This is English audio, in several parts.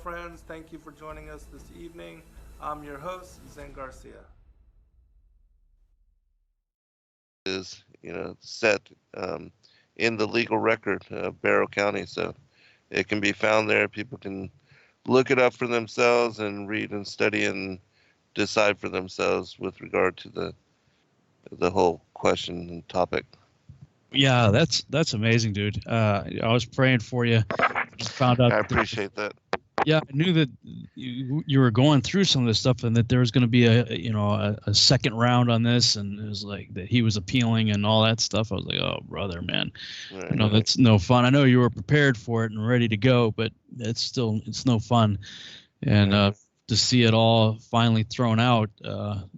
friends. Thank you for joining us this evening. I'm your host, Zen Garcia. Is set in the legal record of Barrow County, so it can be found there. People can look it up for themselves and read and study and decide for themselves with regard to the whole question and topic. Yeah, that's amazing, dude. I was praying for you. Found out. I appreciate that. Yeah, I knew that you were going through some of this stuff, and that there was going to be a second round on this, and it was like that he was appealing and all that stuff. I was like, oh brother, man, Right. that's no fun. I know you were prepared for it and ready to go, but it's no fun. And to see it all finally thrown out,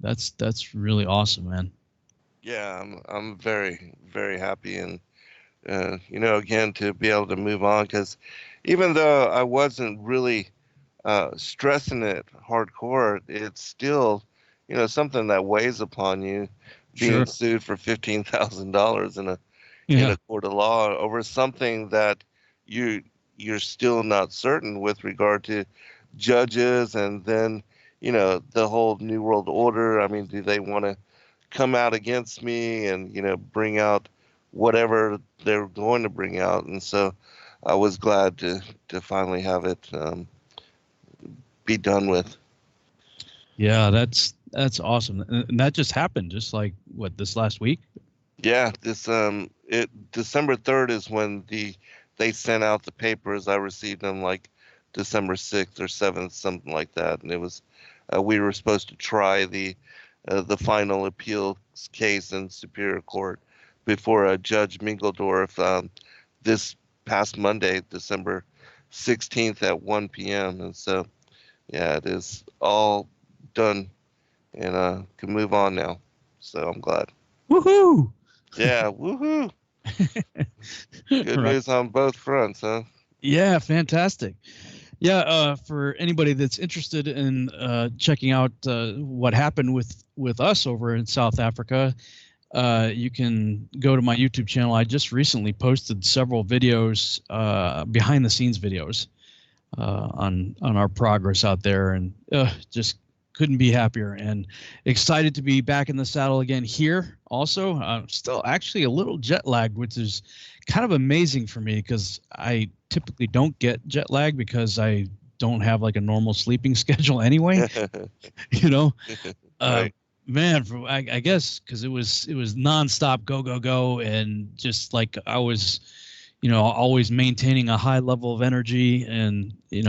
that's really awesome, man. Yeah, I'm very very happy, and again to be able to move on, because even though I wasn't really stressing it hardcore, it's still something that weighs upon you, being Sure. sued for $15,000 in a Yeah. court of law over something that you you're still not certain with regard to judges, and then the whole new world order. I mean, do they want to come out against me and bring out whatever they're going to bring out? And so I was glad to finally have it be done with. Yeah, that's awesome, and that just happened, just like what, this last week. Yeah, this December 3rd is when they sent out the papers. I received them like December 6th or 7th, something like that, and it was we were supposed to try the final appeal case in Superior Court before Judge Mingledorf this past Monday, December 16th at 1 p.m. And so, yeah, it is all done, and can move on now. So I'm glad. Woohoo! Yeah, woohoo! Good Right. news on both fronts, huh? Yeah, fantastic. Yeah, for anybody that's interested in checking out what happened with us over in South Africa, you can go to my YouTube channel. I just recently posted several videos, behind the scenes videos, on our progress out there, and just couldn't be happier and excited to be back in the saddle again here. Also, still actually a little jet lagged, which is kind of amazing for me because I typically don't get jet lag because I don't have like a normal sleeping schedule anyway. you know, Right. Man, I guess because it was nonstop go go go, and just like I was, always maintaining a high level of energy, and I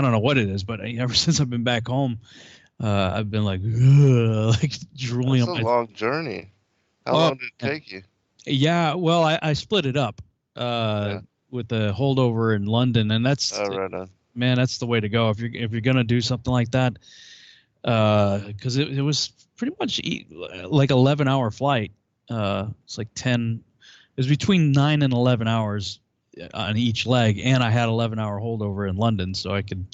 don't know what it is, but ever since I've been back home, I've been like, like drooling That's on a my. long journey. How Oh, long did it man. take you? Yeah. Well, I split it up Yeah. with the holdover in London, and that's, Oh, right on. man, that's the way to go if you're gonna do something like that. Because it was pretty much like 11-hour flight. It's like 10. It was between 9 and 11 hours on each leg, and I had 11-hour holdover in London, so I could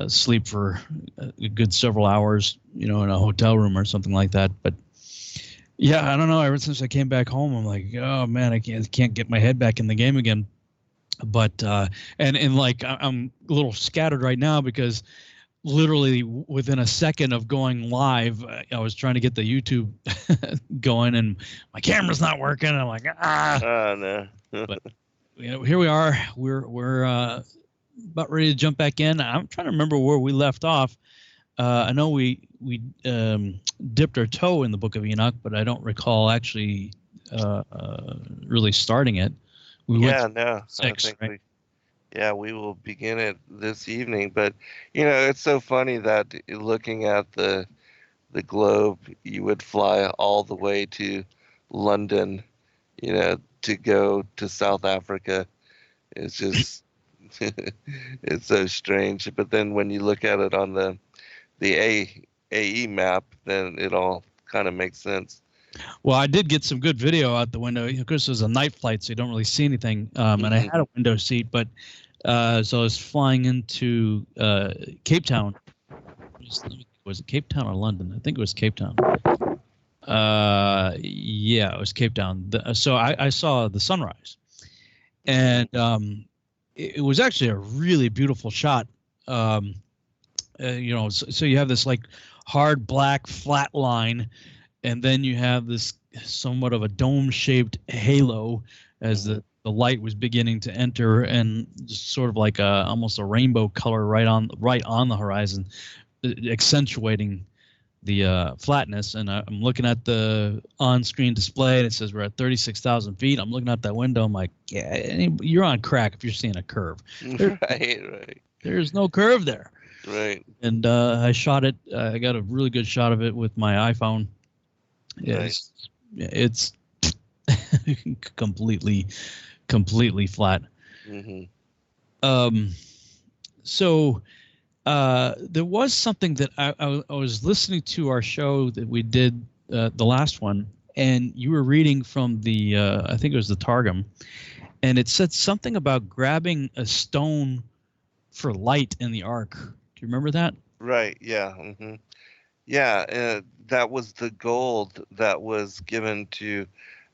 sleep for a good several hours, in a hotel room or something like that. But yeah, I don't know. Ever since I came back home, I'm like, oh man, I can't get my head back in the game again. But and like I'm a little scattered right now because literally within a second of going live, I was trying to get the YouTube going, and my camera's not working. I'm like, ah. Oh, no. But here we are. We're about ready to jump back in. I'm trying to remember where we left off. I know we dipped our toe in the Book of Enoch, but I don't recall actually really starting it. We went Yeah, through no. I 6, think right? we will begin it this evening. But it's so funny that looking at the globe, you would fly all the way to London, to go to South Africa. It's just it's so strange. But then when you look at it on the AE map, then it all kind of makes sense. Well, I did get some good video out the window. Of course, it was a night flight, so you don't really see anything. And I Hmm. had a window seat, but so I was flying into Cape Town. Was it Cape Town or London? I think it was Cape Town. Yeah, it was Cape Town. So I saw the sunrise, and it was actually a really beautiful shot. So you have this like hard black flat line, and then you have this somewhat of a dome-shaped halo as the light was beginning to enter, and just sort of like almost a rainbow color right on the horizon, accentuating the flatness. And I'm looking at the on-screen display, and it says we're at 36,000 feet. I'm looking out that window. I'm like, yeah, you're on crack if you're seeing a curve. Right. There's no curve there. Right. And I shot it. I got a really good shot of it with my iPhone. It's completely flat. So there was something that I was listening to our show that we did, the last one, and you were reading from the I think it was the Targum, and it said something about grabbing a stone for light in the Ark. Do you remember that? Right. Yeah. Yeah. That was the gold that was given to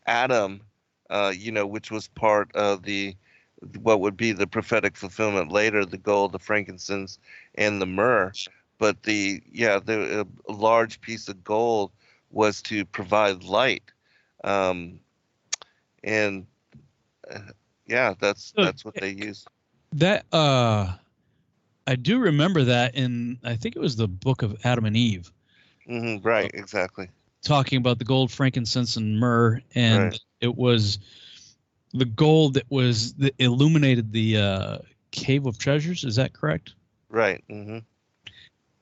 Adam, which was part of what would be the prophetic fulfillment later, the gold, the frankincense, and the myrrh. But a large piece of gold was to provide light. That's what they used. That I do remember that in, I think it was the Book of Adam and Eve. Right, exactly. Talking about the gold, frankincense, and myrrh, and it was the gold that illuminated the Cave of Treasures. Is that correct? Right. And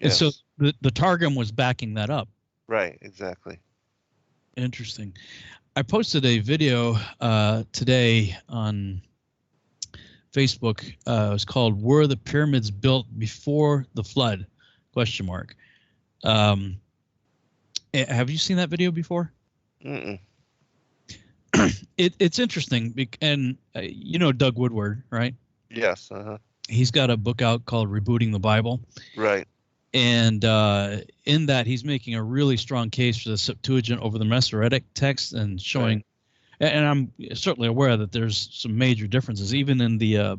so the Targum was backing that up. Right, exactly. Interesting. I posted a video today on Facebook. It was called "Were the Pyramids Built Before the Flood?" ? Have you seen that video before? It's interesting, and Doug Woodward, right? Yes. He's got a book out called "Rebooting the Bible." Right. And in that, he's making a really strong case for the Septuagint over the Masoretic text, and showing. Right. And I'm certainly aware that there's some major differences, even in the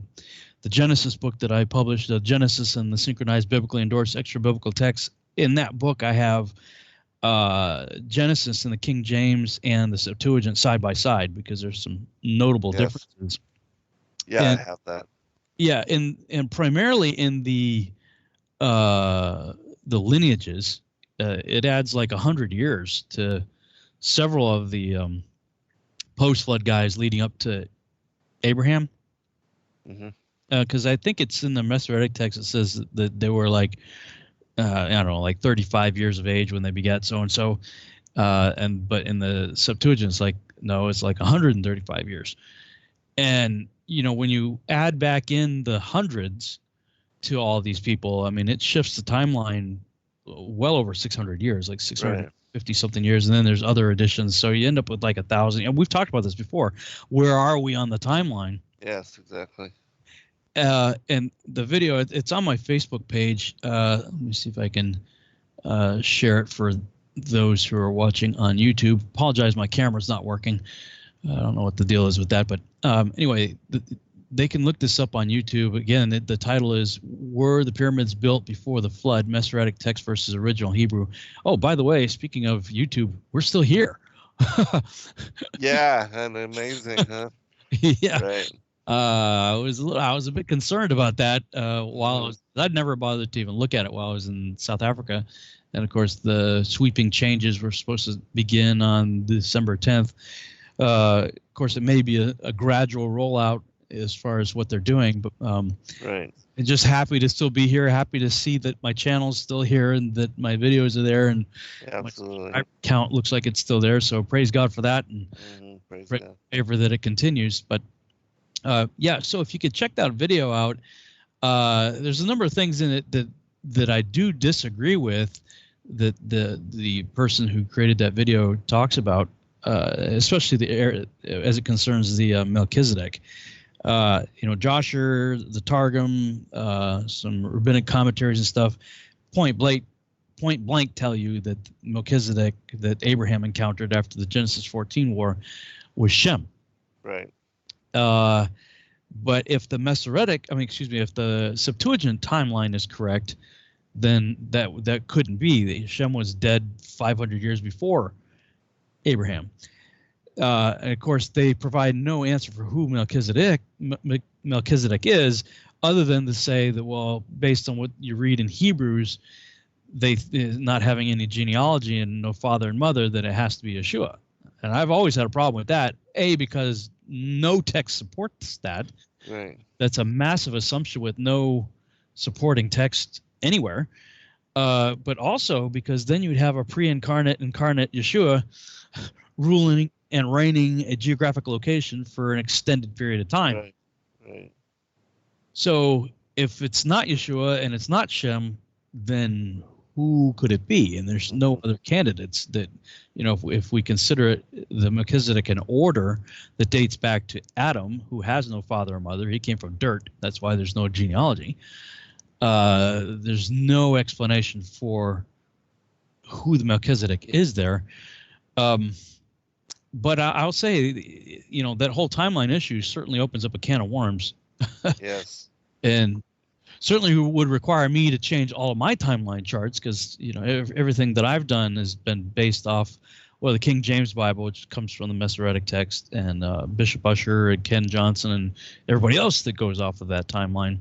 Genesis book that I published, the Genesis and the Synchronized Biblically Endorsed Extra Biblical Texts. In that book, I have Genesis in the King James and the Septuagint side by side, because there's some notable differences. Yeah, I have that. Yeah, and primarily in the lineages, it adds like 100 years to several of the post-flood guys leading up to Abraham. Because I think it's in the Masoretic text, it says that they were like, I don't know, like 35 years of age when they begat so and so, but in the Septuagint, it's like, no, it's like 135 years. And when you add back in the hundreds to all these people, I mean, it shifts the timeline well over 600 years, like 650 something years, and then there's other additions, so you end up with like 1,000. And we've talked about this before. Where are we on the timeline? Yes, exactly. And the video, it's on my Facebook page. Let me see if I can share it for those who are watching on YouTube. Apologize, my camera's not working. I don't know what the deal is with that, but anyway, they can look this up on YouTube. Again, the title is "Were the Pyramids Built Before the Flood? Masoretic Text versus Original Hebrew." Oh, by the way, speaking of YouTube, we're still here. Yeah, and amazing, huh? Yeah. Right. I was a bit concerned about that while I'd never bothered to even look at it while I was in South Africa. And of course, the sweeping changes were supposed to begin on December 10th. Of course, it may be a gradual rollout as far as what they're doing, but right. I'm just happy to still be here. Happy to see that my channel's still here and that my videos are there, and absolutely, my count looks like it's still there. So praise God for that, and favor that it continues. But so if you could check that video out, there's a number of things in it that I do disagree with, that the person who created that video talks about, especially as it concerns the Melchizedek. Joshua, the Targum, some rabbinic commentaries and stuff, point blank tell you that Melchizedek that Abraham encountered after the Genesis 14 war was Shem. Right. But if the if the Septuagint timeline is correct, then that couldn't be. Shem was dead 500 years before Abraham. And of course, they provide no answer for who Melchizedek is, other than to say that, well, based on what you read in Hebrews, they not having any genealogy and no father and mother, that it has to be Yeshua. And I've always had a problem with that. Because no text supports that. Right. That's a massive assumption with no supporting text anywhere. But also because then you'd have a pre-incarnate, incarnate Yeshua ruling and reigning a geographic location for an extended period of time. Right. Right. So if it's not Yeshua and it's not Shem, then who could it be? And there's no other candidates that, if we consider it the Melchizedekan order that dates back to Adam, who has no father or mother. He came from dirt. That's why there's no genealogy. There's no explanation for who the Melchizedek is there. But I'll say, that whole timeline issue certainly opens up a can of worms. Yes. And certainly would require me to change all of my timeline charts, because everything that I've done has been based off the King James Bible, which comes from the Masoretic text, and Bishop Ussher and Ken Johnson and everybody else that goes off of that timeline.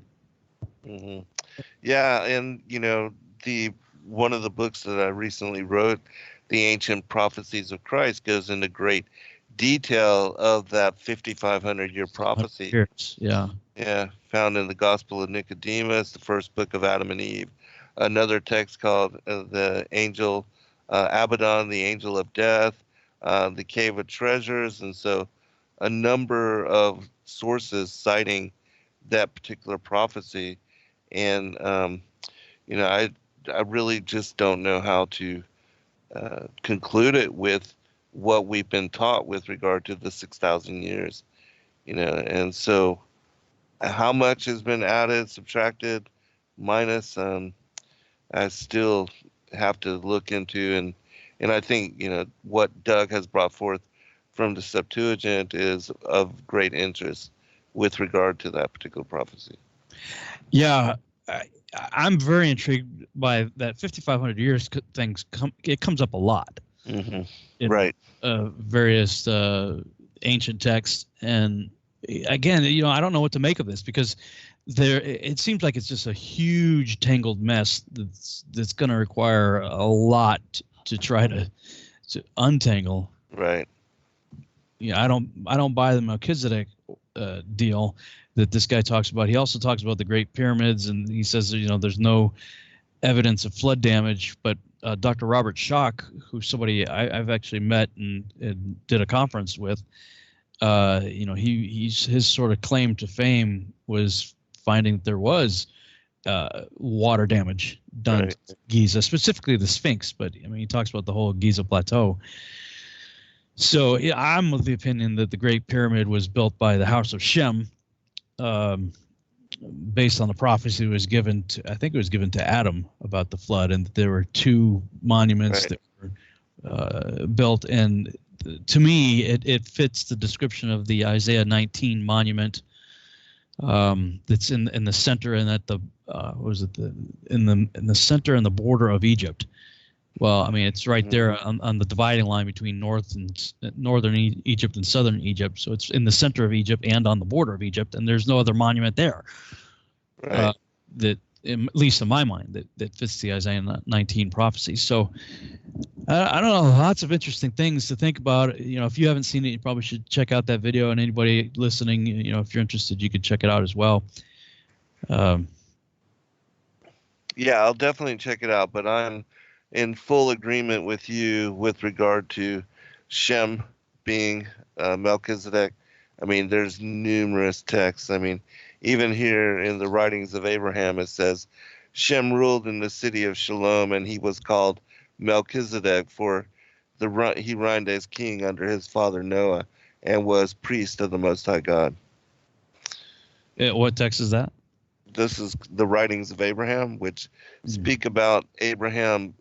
Mm-hmm. Yeah, and one of the books that I recently wrote, The Ancient Prophecies of Christ, goes into great detail of that 5,500-year prophecy. Yeah. Yeah, found in the Gospel of Nicodemus, the first book of Adam and Eve. Another text called the Angel Abaddon, the Angel of Death, the Cave of Treasures, and so a number of sources citing that particular prophecy. And I really just don't know how to conclude it with what we've been taught with regard to the 6,000 years, and so how much has been added, subtracted, minus, I still have to look into, and I think, what Doug has brought forth from the Septuagint is of great interest with regard to that particular prophecy. Yeah, I'm very intrigued by that 5,500 years things. It comes up a lot. Mm-hmm. In, right. Various ancient texts, and again, I don't know what to make of this, because it seems like it's just a huge tangled mess that's going to require a lot to try to untangle. Right. I don't buy the Melchizedek deal that this guy talks about. He also talks about the Great Pyramids, and he says there's no evidence of flood damage. But Dr. Robert Schoch, who's somebody I've actually met and did a conference with, his sort of claim to fame was finding that there was water damage done to Giza, specifically the Sphinx. But he talks about the whole Giza Plateau. So I'm of the opinion that the Great Pyramid was built by the House of Shem, based on the prophecy that was given to, I think it was given to Adam about the flood, and that there were two monuments that were built. And to me, it fits the description of the Isaiah 19 monument that's in the center, and at the in the center and the border of Egypt. Well, it's right there on the dividing line between northern Egypt and southern Egypt. So it's in the center of Egypt and on the border of Egypt, and there's no other monument there. Right. That, at least in my mind, that fits the Isaiah 19 prophecy. So I don't know, lots of interesting things to think about. If you haven't seen it, you probably should check out that video. And anybody listening, if you're interested, you could check it out as well. Yeah, I'll definitely check it out. But I'm in full agreement with you with regard to Shem being Melchizedek. There's numerous texts. Even here in the writings of Abraham, it says, Shem ruled in the city of Shalom, and he was called Melchizedek, for he reigned as king under his father Noah, and was priest of the Most High God. What text is that? This is the writings of Abraham, which speak about Abraham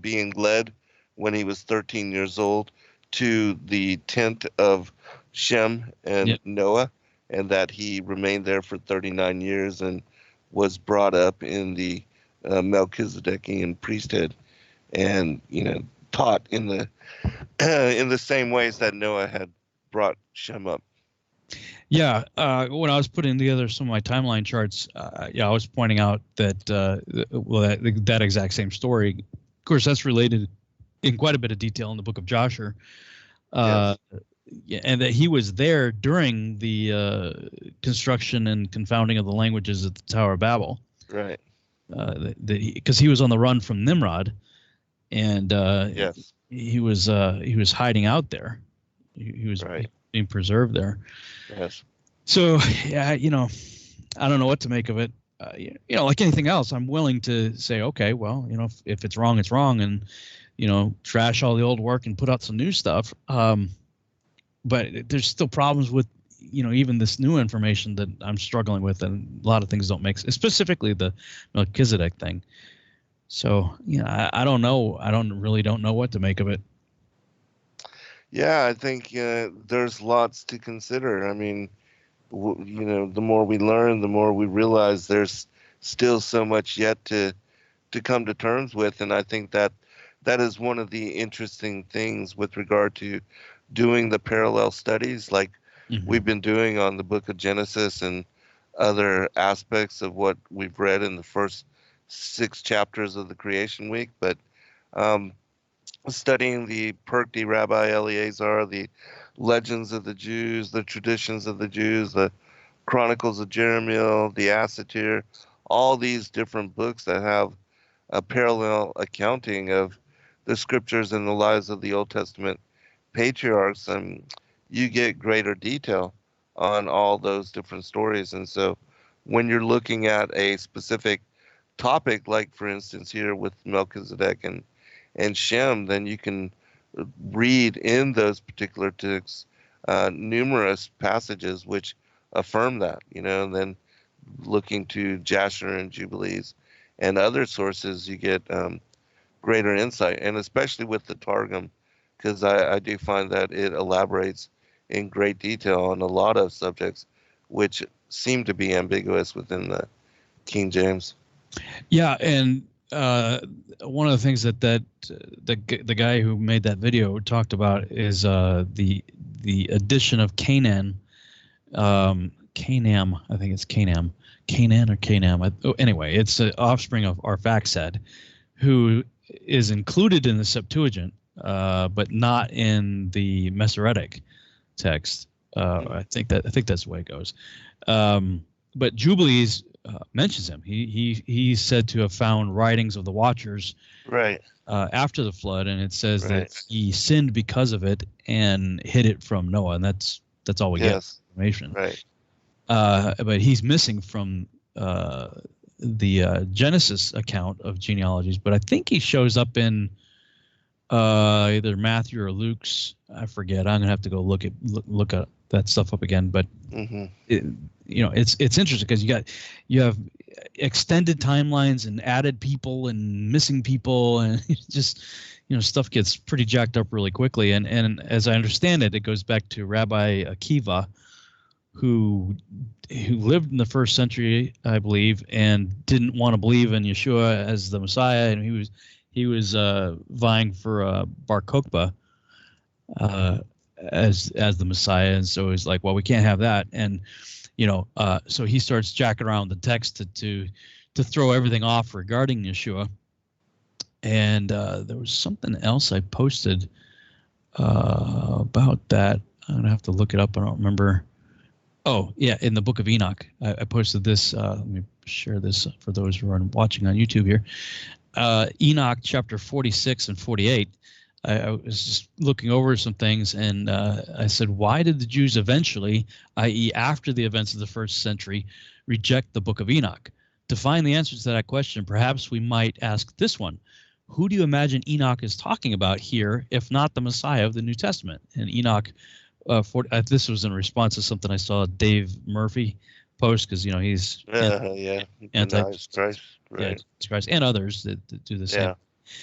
being led when he was 13 years old to the tent of Shem and Noah, and that he remained there for 39 years and was brought up in the Melchizedekian priesthood, and taught in the in the same ways that Noah had brought Shem up. Yeah, when I was putting together some of my timeline charts, I was pointing out that that exact same story. Of course, that's related in quite a bit of detail in the Book of Joshua, Yes. and that he was there during the construction and confounding of the languages at the Tower of Babel. Right. Because he was on the run from Nimrod, and Yes. he was hiding out there. He was Right. being preserved there. Yes. So yeah, I don't know what to make of it. Like anything else, I'm willing to say, okay, well, if it's wrong, it's wrong, and trash all the old work and put out some new stuff. But there's still problems with even this new information that I'm struggling with, and a lot of things don't make sense, specifically the Melchizedek thing. So I don't know. I don't know what to make of it. Yeah, I think there's lots to consider. I mean, the more we learn, the more we realize there's still so much yet to come to terms with, and I think that is one of the interesting things with regard to doing the parallel studies like we've been doing on the Book of Genesis and other aspects of what we've read in the first 6 chapters of the Creation Week, but studying the Perkti Rabbi Eleazar, the legends of the Jews, the traditions of the Jews, the Chronicles of Jeremiel, the Assatir, all these different books that have a parallel accounting of the scriptures and the lives of the Old Testament patriarchs, and you get greater detail on all those different stories. And so when you're looking at a specific topic, like for instance here with Melchizedek and Shem, then you can read in those particular texts numerous passages which affirm that, and then looking to Jasher and Jubilees and other sources, you get greater insight, and especially with the Targum, because I do find that it elaborates in great detail on a lot of subjects which seem to be ambiguous within the King James. Yeah, and one of the things that the guy who made that video talked about is the addition of Canaan, Canam, I think it's Canam, Canaan or Canam. Anyway, it's an offspring of Arphaxad, who is included in the Septuagint, but not in the Masoretic text. I think that's the way it goes. But Jubilees mentions him. He's said to have found writings of the Watchers Right. After the flood, and it says that he sinned because of it and hid it from Noah, and that's all we get information. Right. But he's missing from the Genesis account of genealogies, but I think he shows up in either Matthew or Luke's. I forget. I'm gonna have to go look at that stuff up again. But it's interesting because you have extended timelines and added people and missing people, and just stuff gets pretty jacked up really quickly. And as I understand it, it goes back to Rabbi Akiva, who lived in the 1st century, I believe, and didn't want to believe in Yeshua as the Messiah, and he was vying for Bar Kokhba as the Messiah, and so he's like, well, we can't have that, and so he starts jacking around the text to throw everything off regarding Yeshua. And there was something else I posted about that. I'm gonna have to look it up. I don't remember. Oh yeah, in the Book of Enoch, I posted this. Let me share this for those who are watching on YouTube here. Enoch chapter 46 and 48. I was just looking over some things, and I said, why did the Jews eventually, i.e. after the events of the 1st century, reject the Book of Enoch? To find the answers to that question, perhaps we might ask this one. Who do you imagine Enoch is talking about here, if not the Messiah of the New Testament? And Enoch, this was in response to something I saw Dave Murphy post, because he's anti-Christ, right? Christ, and others that do the same.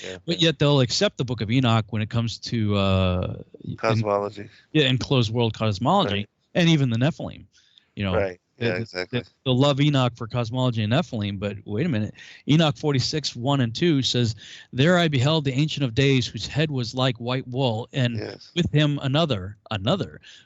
Yeah, but yet they'll accept the Book of Enoch when it comes to cosmology. Enclosed world cosmology, and even the Nephilim. You know, Right. Yeah, exactly. they'll love Enoch for cosmology and Nephilim, but wait a minute. Enoch 46, 1 and 2 says, "There I beheld the Ancient of Days, whose head was like white wool, and Yes. with him another,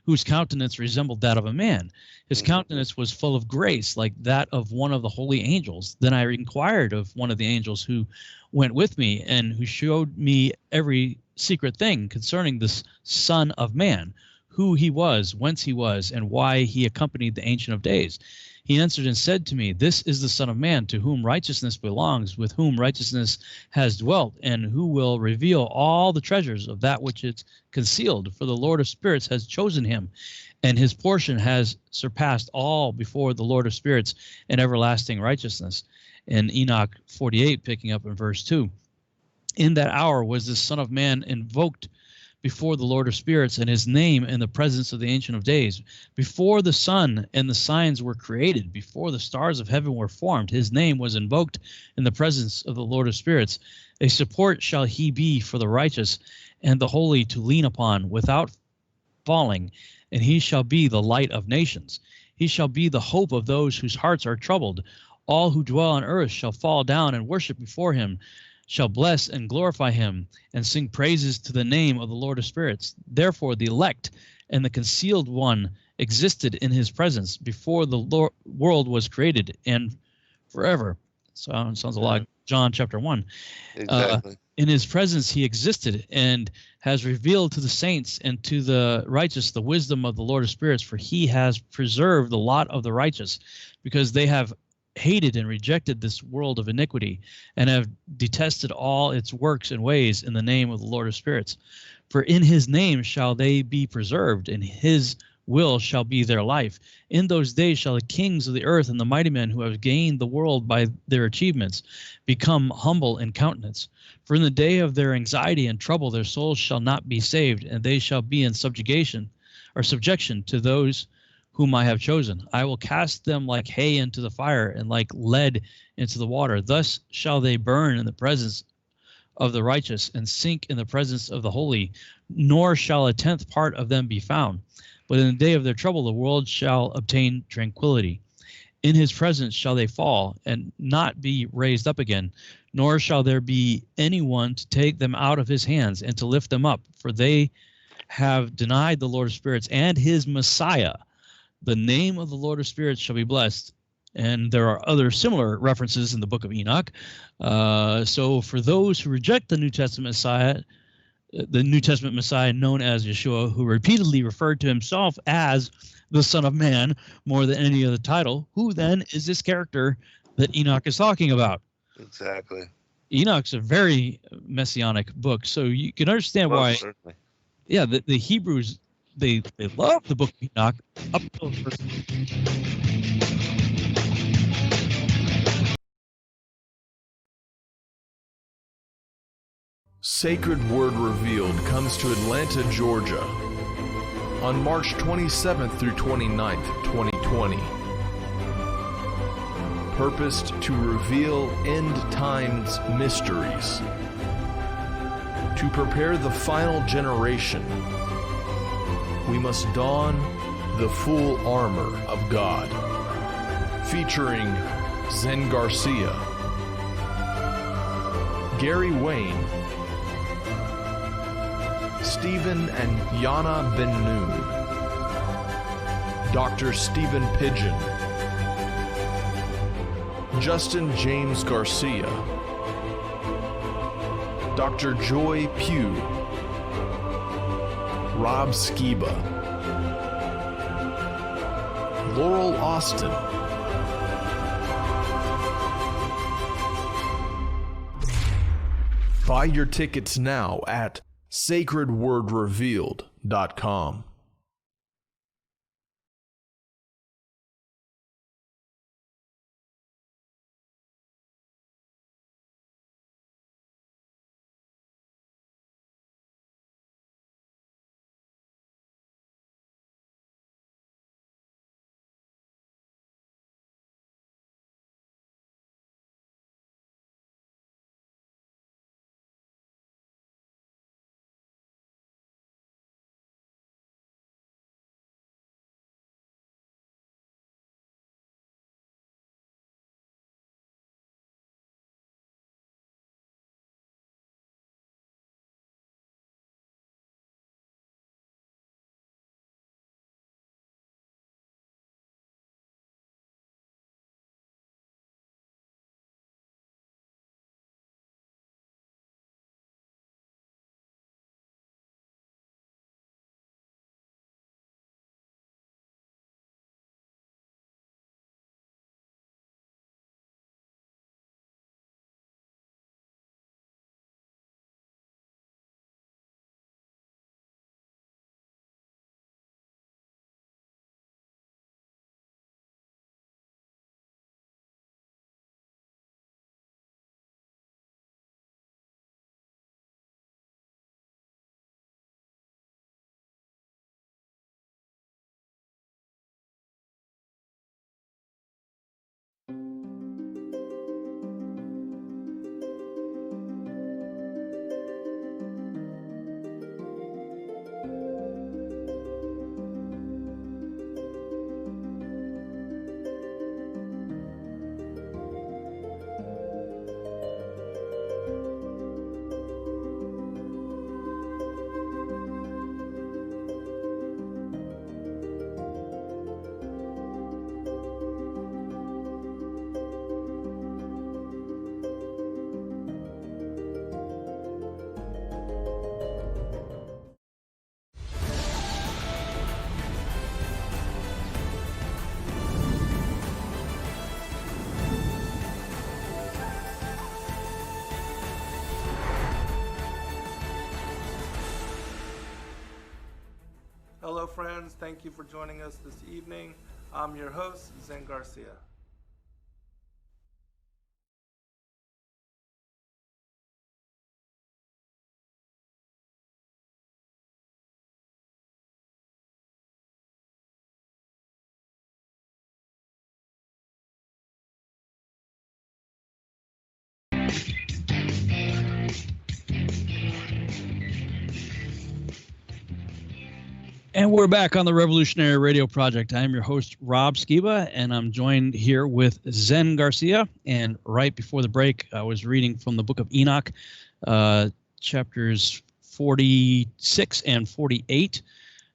whose countenance resembled that of a man. His Mhm. countenance was full of grace, like that of one of the holy angels. Then I inquired of one of the angels who went with me, and who showed me every secret thing concerning this Son of Man, who he was, whence he was, and why he accompanied the Ancient of Days. He answered and said to me, This is the Son of Man, to whom righteousness belongs, with whom righteousness has dwelt, and who will reveal all the treasures of that which is concealed. For the Lord of spirits has chosen him, and his portion has surpassed all before the Lord of spirits in everlasting righteousness." And Enoch 48, picking up in verse 2. In that hour was the Son of Man invoked before the Lord of spirits, and his name in the presence of the Ancient of Days. Before the sun and the signs were created, before the stars of heaven were formed, his name was invoked in the presence of the Lord of spirits. A support shall he be for the righteous and the holy to lean upon without falling, and he shall be the light of nations. He shall be the hope of those whose hearts are troubled. All who dwell on earth shall fall down and worship before him, shall bless and glorify him, and sing praises to the name of the Lord of spirits. Therefore the elect and the concealed one existed in his presence before the world was created and forever. So it sounds a lot like John chapter 1. Exactly. In his presence he existed, and has revealed to the saints and to the righteous the wisdom of the Lord of spirits, for he has preserved the lot of the righteous, because they have hated and rejected this world of iniquity, and have detested all its works and ways in the name of the Lord of spirits. For in his name shall they be preserved, and his will shall be their life. In those days shall the kings of the earth and the mighty men who have gained the world by their achievements become humble in countenance. For in the day of their anxiety and trouble their souls shall not be saved, and they shall be in subjection to those whom I have chosen. I will cast them like hay into the fire, and like lead into the water. Thus shall they burn in the presence of the righteous, and sink in the presence of the holy, nor shall a tenth part of them be found. But in the day of their trouble the world shall obtain tranquility. In his presence shall they fall, and not be raised up again, nor shall there be anyone to take them out of his hands and to lift them up, for they have denied the Lord of spirits and his Messiah. The name of the Lord of spirits shall be blessed. And there are other similar references in the Book of Enoch. So for those who reject the New Testament Messiah known as Yeshua, who repeatedly referred to himself as the Son of Man more than any other title, who then is this character that Enoch is talking about? Exactly. Enoch's a very messianic book, so you can understand why. Certainly. Yeah, the Hebrews, they love the Book of Enoch up until the first. Sacred Word Revealed comes to Atlanta, Georgia on March 27th through 29th, 2020. Purposed to reveal end times mysteries, to prepare the final generation, we must don the full armor of God. Featuring Zen Garcia, Gary Wayne, Stephen and Yana Ben Noon, Dr. Stephen Pidgeon, Justin James Garcia, Dr. Joy Pugh, Rob Skiba, Laurel Austin, buy your tickets now at sacredwordrevealed.com. friends. Thank you for joining us this evening. I'm your host, Zen Garcia. And we're back on the Revolutionary Radio Project. I'm your host, Rob Skiba, and I'm joined here with Zen Garcia. And right before the break, I was reading from the Book of Enoch, chapters 46 and 48,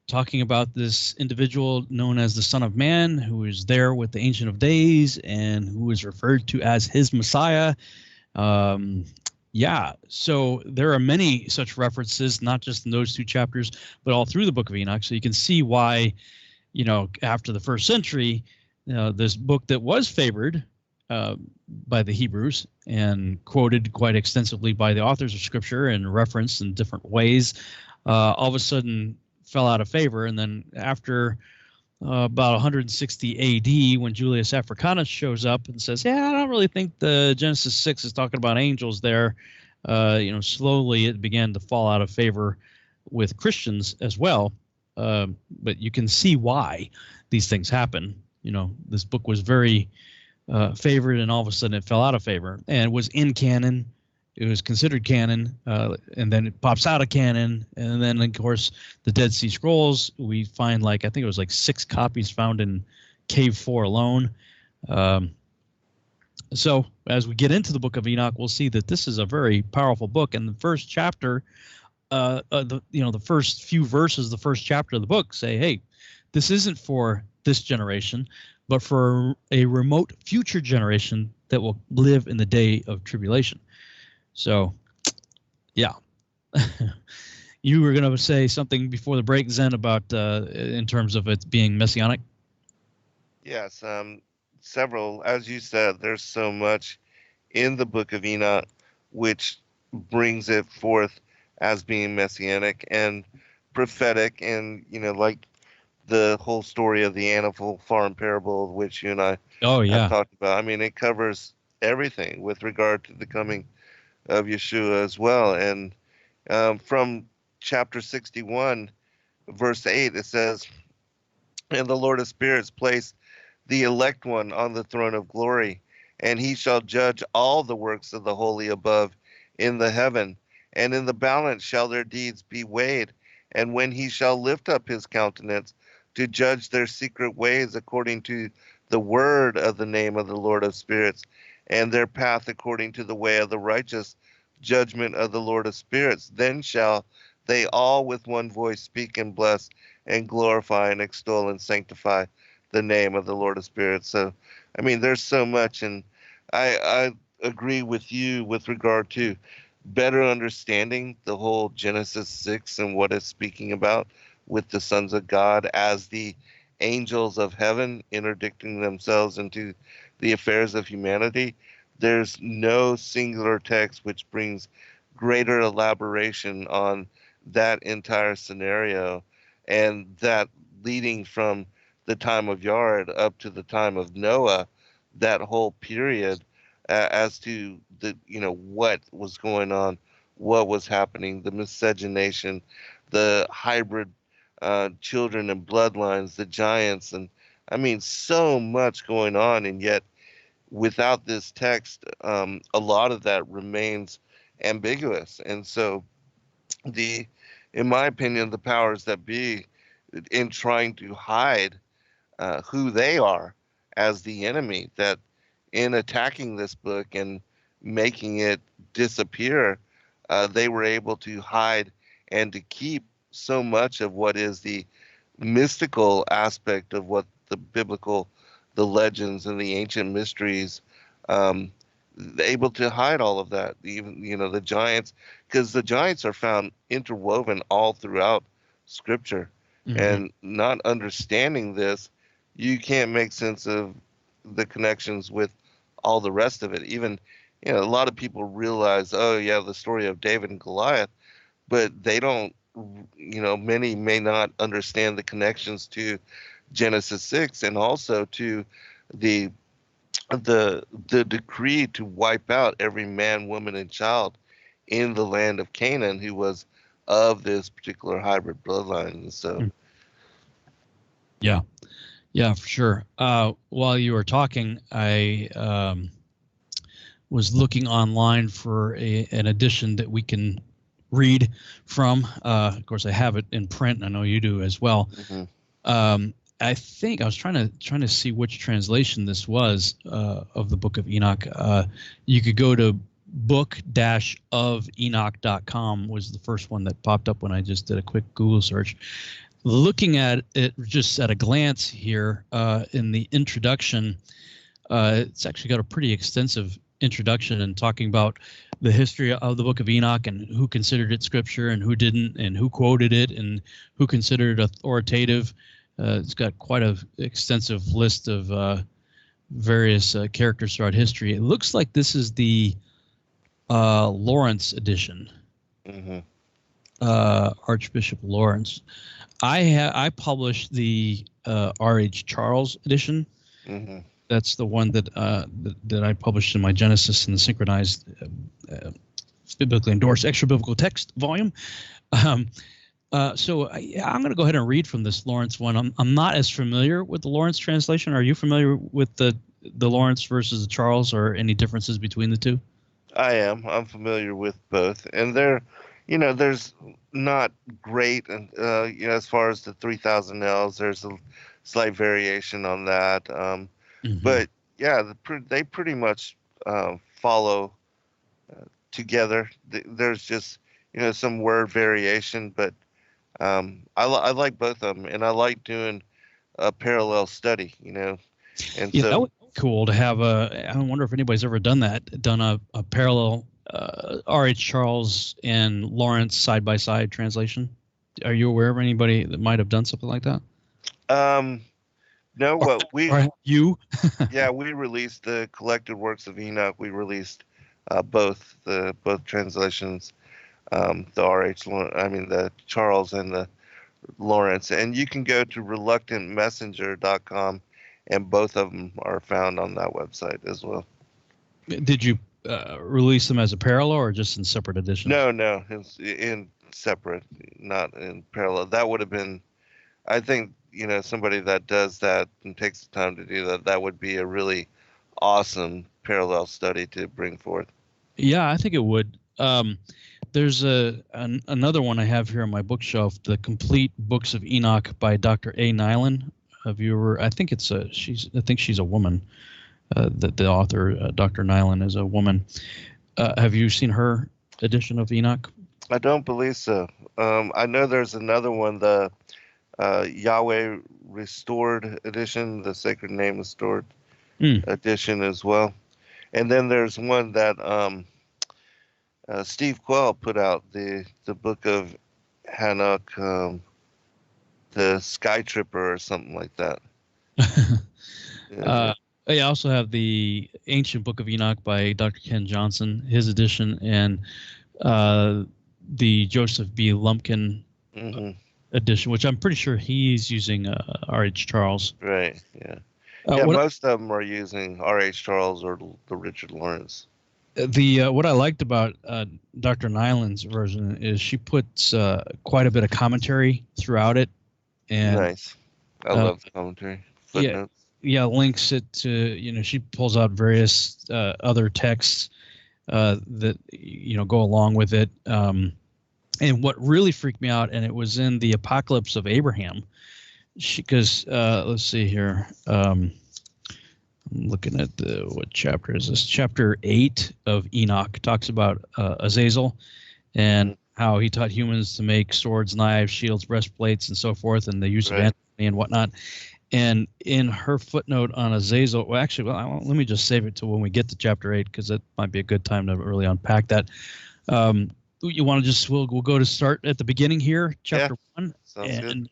talking about this individual known as the Son of Man, who is there with the Ancient of Days and who is referred to as his Messiah. So there are many such references, not just in those two chapters, but all through the Book of Enoch. So you can see why, after the first century, this book that was favored by the Hebrews and quoted quite extensively by the authors of Scripture and referenced in different ways, all of a sudden fell out of favor. And then after about 160 AD, when Julius Africanus shows up and says, "Yeah, I don't really think the Genesis 6 is talking about angels there," slowly it began to fall out of favor with Christians as well. But you can see why these things happen. This book was very favored, and all of a sudden it fell out of favor, and it was in canon. It was considered canon, and then it pops out of canon. And then, of course, the Dead Sea Scrolls, we find I think it was 6 copies found in Cave 4 alone. So as we get into the Book of Enoch, we'll see that this is a very powerful book. And the first chapter, the first few verses, the first chapter of the book say, hey, this isn't for this generation, but for a remote future generation that will live in the day of tribulation. So, yeah. You were going to say something before the break, Zen, about in terms of it being messianic? Yes, several. As you said, there's so much in the Book of Enoch which brings it forth as being messianic and prophetic, and like the whole story of the Annival Farm parable, which you and I have talked about. I mean, it covers everything with regard to the coming of Yeshua as well. And from chapter 61, verse 8, it says, "And the Lord of spirits placed the elect one on the throne of glory, and he shall judge all the works of the holy above in the heaven, and in the balance shall their deeds be weighed. And when he shall lift up his countenance to judge their secret ways according to the word of the name of the Lord of spirits, and their path according to the way of the righteous judgment of the Lord of spirits, then shall they all with one voice speak and bless and glorify and extol and sanctify the name of the Lord of spirits." So, I mean, there's so much, and I agree with you with regard to better understanding the whole Genesis 6 and what it's speaking about with the sons of God as the angels of heaven interdicting themselves into the affairs of humanity. There's no singular text which brings greater elaboration on that entire scenario, and that leading from the time of Yard up to the time of Noah, that whole period, as to the what was going on, what was happening, the miscegenation, the hybrid children and bloodlines, the giants, and I mean so much going on, and yet without this text, a lot of that remains ambiguous. And so in my opinion, the powers that be, in trying to hide who they are as the enemy, that in attacking this book and making it disappear, they were able to hide and to keep so much of what is the mystical aspect of what the legends and the ancient mysteries, able to hide all of that. Even, the giants, because the giants are found interwoven all throughout Scripture. Mm-hmm. And not understanding this, you can't make sense of the connections with all the rest of it. Even, a lot of people realize, oh yeah, the story of David and Goliath, but they don't many may not understand the connections to Genesis 6 and also to the the decree to wipe out every man, woman, and child in the land of Canaan who was of this particular hybrid bloodline. And so, Yeah, yeah, for sure. While you were talking, I was looking online for an edition that we can read from. Of course, I have it in print. I know you do as well. I think I was trying to see which translation this was of the Book of Enoch. You could go to book-ofenoch.com was the first one that popped up when I just did a quick Google search. Looking at it just at a glance here in the introduction, it's actually got a pretty extensive introduction and talking about the history of the Book of Enoch and who considered it scripture and who didn't, and who quoted it and who considered it authoritative. It's got quite an extensive list of various characters throughout history. It looks like this is the Lawrence edition, Archbishop Lawrence. I published the R.H. Charles edition. That's the one that I published in my Genesis and the Synchronized Biblically Endorsed Extra Biblical Text volume. So I'm going to go ahead and read from this Lawrence one. I'm not as familiar with the Lawrence translation. Are you familiar with the Lawrence versus the Charles, or any differences between the two? I am. I'm familiar with both, and there's not great, and as far as the 3,000 L's, there's a slight variation on that. But yeah, they pretty much follow together. There's just some word variation, but I like both of them, and I like doing a parallel study. And yeah, so that would be cool to have I wonder if anybody's ever done a parallel R.H. Charles and Lawrence side by side translation. Are you aware of anybody that might have done something like that? No, well, we yeah, we released the collected works of Enoch. We released both translations, the the Charles and the Lawrence, and you can go to reluctantmessenger.com, and both of them are found on that website as well. Did you release them as a parallel or just in separate editions? No, it's in separate, not in parallel. That would have been, I think, somebody that does that and takes the time to do that, that would be a really awesome parallel study to bring forth. Yeah, I think it would. There's another one I have here on my bookshelf, The Complete Books of Enoch by Dr. A. Nyland. I think she's a woman. The author, Dr. Nyland, is a woman. Have you seen her edition of Enoch? I don't believe so. I know there's another one, the Yahweh Restored edition, the Sacred Name Restored edition as well. And then there's one that Steve Quell put out, the Book of Enoch, the Sky Tripper or something like that. Yeah. I also have the Ancient Book of Enoch by Dr. Ken Johnson, his edition, and the Joseph B. Lumpkin edition, which I'm pretty sure he's using R.H. Charles. Right, yeah. Most of them are using R.H. Charles or the Richard Lawrence. What I liked about Dr. Nyland's version is she puts quite a bit of commentary throughout it. And nice. I love the commentary. Footnotes. Yeah, links it to, she pulls out various other texts that, go along with it. And what really freaked me out, and it was in the Apocalypse of Abraham, because let's see here. I'm looking at what chapter is this? Chapter 8 of Enoch talks about Azazel and how he taught humans to make swords, knives, shields, breastplates, and so forth, and the use of anatomy and whatnot. And in her footnote on Azazel, let me just save it to when we get to chapter 8, because that might be a good time to really unpack that. You want to we'll go to start at the beginning here, chapter 1. Sounds good.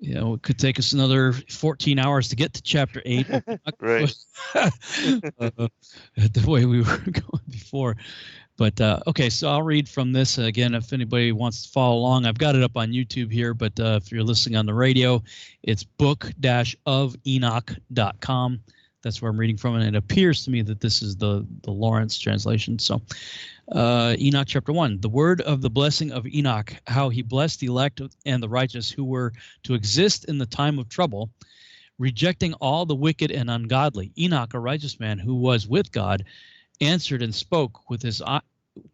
It could take us another 14 hours to get to chapter 8. Right. The way we were going before. But okay, so I'll read from this again. If anybody wants to follow along, I've got it up on YouTube here. But if you're listening on the radio, it's book-ofenoch.com. That's where I'm reading from, and it appears to me that this is the Lawrence translation. So, Enoch chapter 1, the word of the blessing of Enoch, how he blessed the elect and the righteous who were to exist in the time of trouble, rejecting all the wicked and ungodly. Enoch, a righteous man who was with God, answered and spoke with his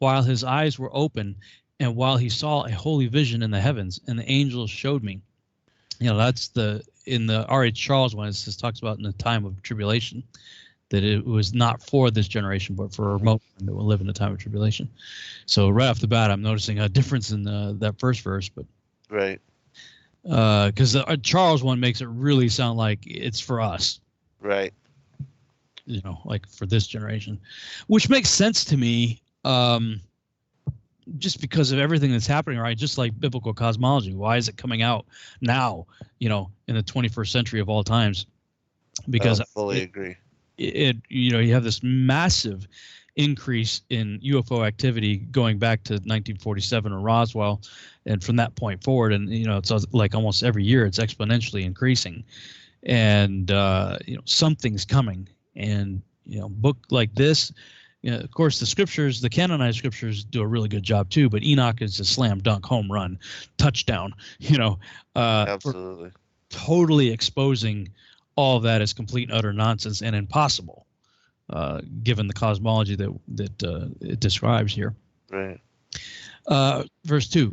while his eyes were open, and while he saw a holy vision in the heavens, and the angels showed me. That's in the R.H. Charles one. It talks about in the time of tribulation, that it was not for this generation, but for a remote one that will live in the time of tribulation. So right off the bat, I'm noticing a difference in that first verse, but Right. Because the Charles one makes it really sound like it's for us. Right. Like for this generation, which makes sense to me, just because of everything that's happening, right? Just like biblical cosmology. Why is it coming out now, in the 21st century of all times? Because I fully agree. You have this massive increase in UFO activity going back to 1947 or Roswell, and from that point forward, and it's like almost every year it's exponentially increasing, and something's coming. And book like this, of course, the scriptures, the canonized scriptures, do a really good job too. But Enoch is a slam dunk, home run, touchdown. Absolutely. Totally exposing all of that as complete and utter nonsense and impossible, given the cosmology that it describes here. Right. Verse 2.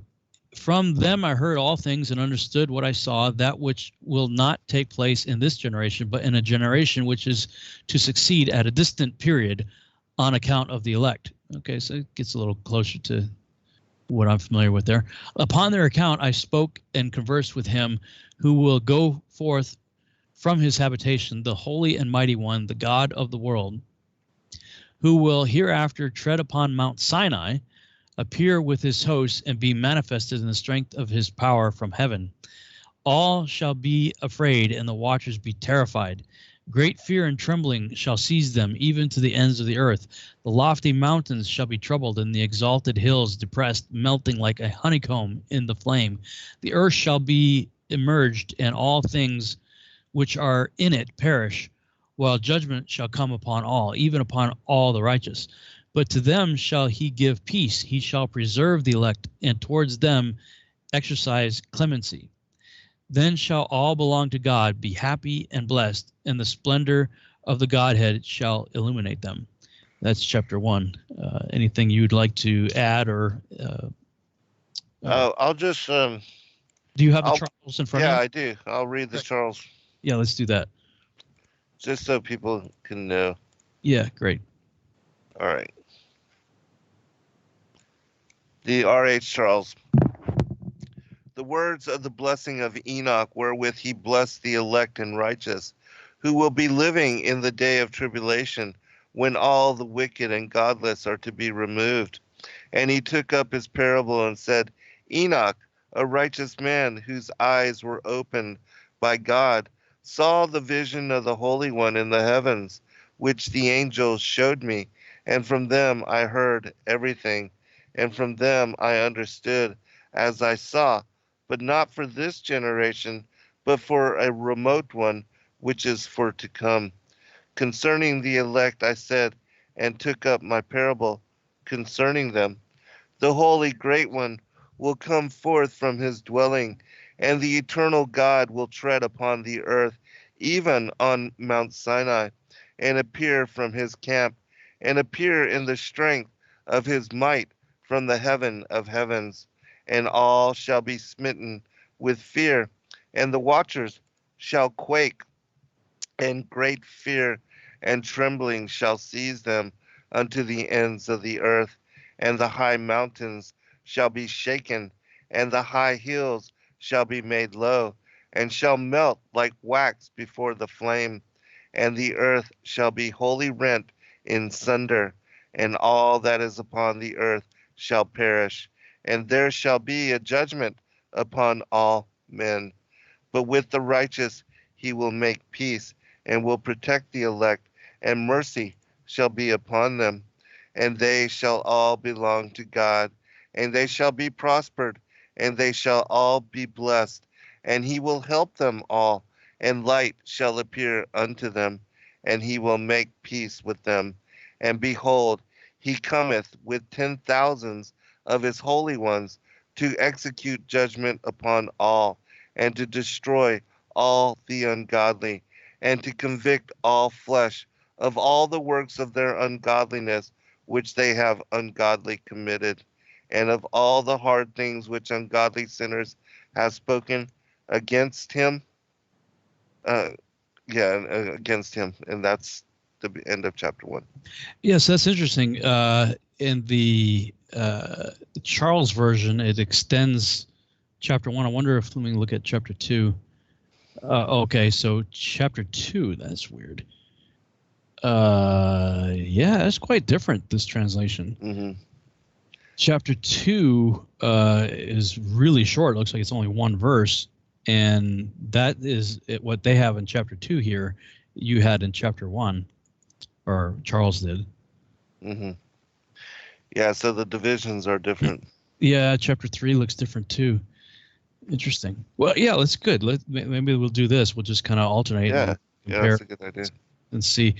From them I heard all things and understood what I saw, that which will not take place in this generation, but in a generation which is to succeed at a distant period on account of the elect. Okay, so it gets a little closer to what I'm familiar with there. Upon their account I spoke and conversed with him who will go forth from his habitation, the holy and mighty one, the God of the world, who will hereafter tread upon Mount Sinai, appear with his hosts, and be manifested in the strength of his power from heaven. All shall be afraid, and the watchers be terrified. Great fear and trembling shall seize them, even to the ends of the earth. The lofty mountains shall be troubled, and the exalted hills depressed, melting like a honeycomb in the flame. The earth shall be immerged, and all things which are in it perish, while judgment shall come upon all, even upon all the righteous. But to them shall he give peace. He shall preserve the elect, and towards them exercise clemency. Then shall all belong to God, be happy and blessed, and the splendor of the Godhead shall illuminate them. That's chapter 1. Anything you'd like to add, or? I'll just. Do you have the Charles in front of you? Yeah, I do. I'll read the Charles. Yeah, let's do that. Just so people can know. Yeah, great. All right. The R.H. Charles. The words of the blessing of Enoch, wherewith he blessed the elect and righteous, who will be living in the day of tribulation, when all the wicked and godless are to be removed. And he took up his parable and said, Enoch, a righteous man whose eyes were opened by God, saw the vision of the Holy One in the heavens, which the angels showed me, and from them I heard everything. And from them I understood as I saw, but not for this generation, but for a remote one, which is for to come. Concerning the elect I said, and took up my parable concerning them. The Holy Great One will come forth from his dwelling, and the eternal God will tread upon the earth, even on Mount Sinai, and appear from his camp, and appear in the strength of his might from the heaven of heavens. And all shall be smitten with fear, and the watchers shall quake, and great fear and trembling shall seize them unto the ends of the earth. And the high mountains shall be shaken, and the high hills shall be made low, and shall melt like wax before the flame. And the earth shall be wholly rent in sunder, and all that is upon the earth shall perish. And there shall be a judgment upon all men. But with the righteous he will make peace, and will protect the elect, and mercy shall be upon them. and they shall all belong to God, and they shall be prospered, and they shall all be blessed, and he will help them all, and light shall appear unto them, and he will make peace with them. And behold, he cometh with 10,000s of his holy ones to execute judgment upon all, and to destroy all the ungodly, and to convict all flesh of all the works of their ungodliness which they have ungodly committed, and of all the hard things which ungodly sinners have spoken against him. Uh, against him. And that's the end of chapter 1. Yes, that's interesting. In the Charles version, it extends chapter 1. I wonder if, let me look at chapter 2. Okay, so chapter 2, that's weird. Yeah, that's quite different, this translation. Mm-hmm. Chapter 2 is really short. It looks like it's only one verse. And that is what they have in chapter 2 here, you had in chapter 1, or Charles did. Mm-hmm. Yeah, so the divisions are different. Yeah, chapter 3 looks different too. Interesting. Well, yeah, that's good. Maybe we'll do this. We'll just kind of alternate. Yeah, and that's a good idea. And see.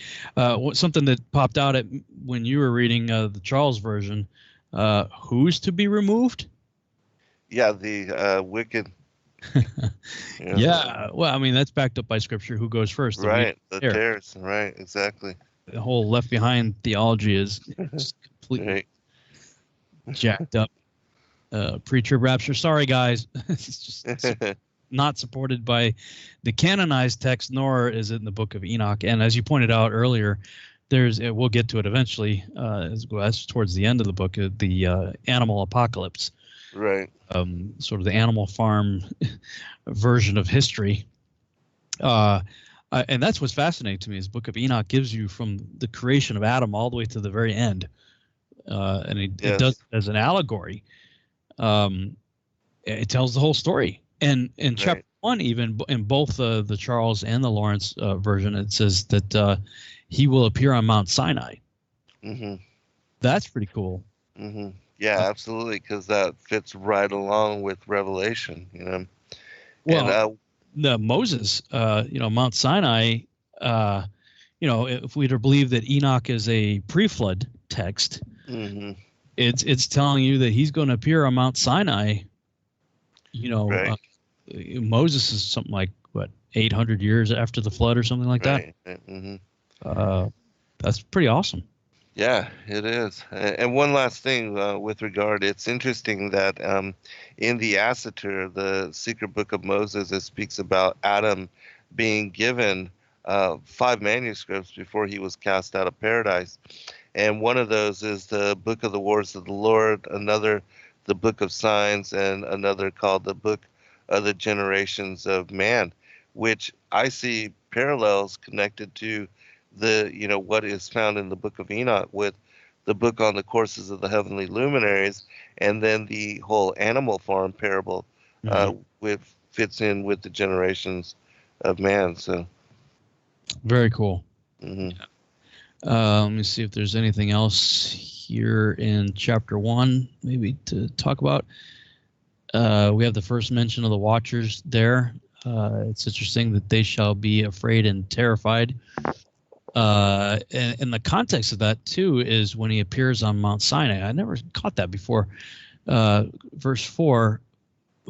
Something that popped out when you were reading the Charles version, who's to be removed? Yeah, the wicked. Yeah, well, I mean, that's backed up by scripture. Who goes first? Right, the tares. Right, exactly. The whole Left Behind theology is just completely jacked up. Pre-trib rapture. Sorry, guys. It's just not supported by the canonized text, nor is it in the Book of Enoch. And as you pointed out earlier, we'll get to it eventually, as towards the end of the book, the animal apocalypse. Right. Sort of the Animal Farm version of history. And that's what's fascinating to me is Book of Enoch gives you from the creation of Adam all the way to the very end. And it does it as an allegory. It tells the whole story. And in chapter 1, even in both the Charles and the Lawrence version, it says that he will appear on Mount Sinai. Mm-hmm. That's pretty cool. Mm-hmm. Yeah, absolutely, because that fits right along with Revelation, Well, Moses, Mount Sinai, if we were to believe that Enoch is a pre-flood text, mm-hmm. it's telling you that he's going to appear on Mount Sinai. Moses is something like 800 years after the flood or something like that. Mm-hmm. That's pretty awesome. Yeah, it is. And one last thing with regard, it's interesting that in the Assater, the secret book of Moses, it speaks about Adam being given 5 manuscripts before he was cast out of paradise. And one of those is the Book of the Wars of the Lord, another the Book of Signs, and another called the Book of the Generations of Man, which I see parallels connected to what is found in the Book of Enoch with the book on the courses of the heavenly luminaries, and then the whole animal farm parable fits in with the generations of man. So very cool. Mm-hmm. Let me see if there's anything else here in chapter 1 maybe to talk about. We have the first mention of the watchers there. It's interesting that they shall be afraid and terrified. And the context of that too is when he appears on Mount Sinai. I never caught that before. Verse 4,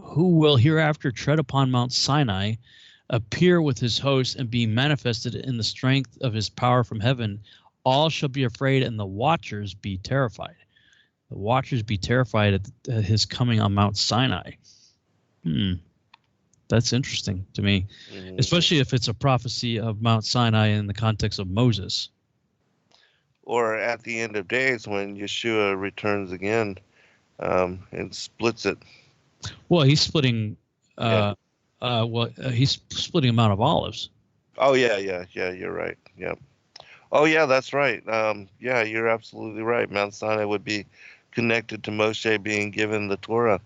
who will hereafter tread upon Mount Sinai, appear with his host, and be manifested in the strength of his power from heaven. All shall be afraid, and the watchers be terrified. The watchers be terrified at his coming on Mount Sinai. That's interesting to me, especially if it's a prophecy of Mount Sinai in the context of Moses. Or at the end of days when Yeshua returns again and splits it. Well, he's splitting. He's splitting the Mount of Olives. Oh yeah, you're right. Yeah. Oh yeah, that's right. Yeah, you're absolutely right. Mount Sinai would be connected to Moshe being given the Torah.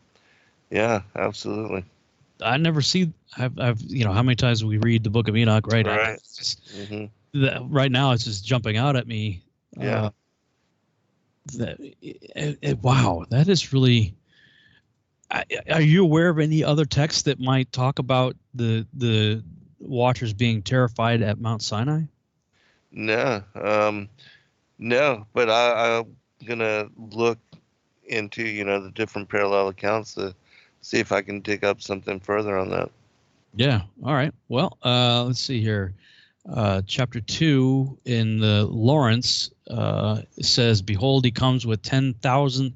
Yeah, absolutely. I never see. I've how many times we read the Book of Enoch, right? Right. Right now, it's just jumping out at me. Yeah. wow, that is really. Are you aware of any other texts that might talk about the watchers being terrified at Mount Sinai? No, no, but I'm gonna look into, the different parallel accounts to see if I can dig up something further on that. Yeah. All right. Well, let's see here. Chapter 2 in the Lawrence says, "Behold, he comes with 10,000."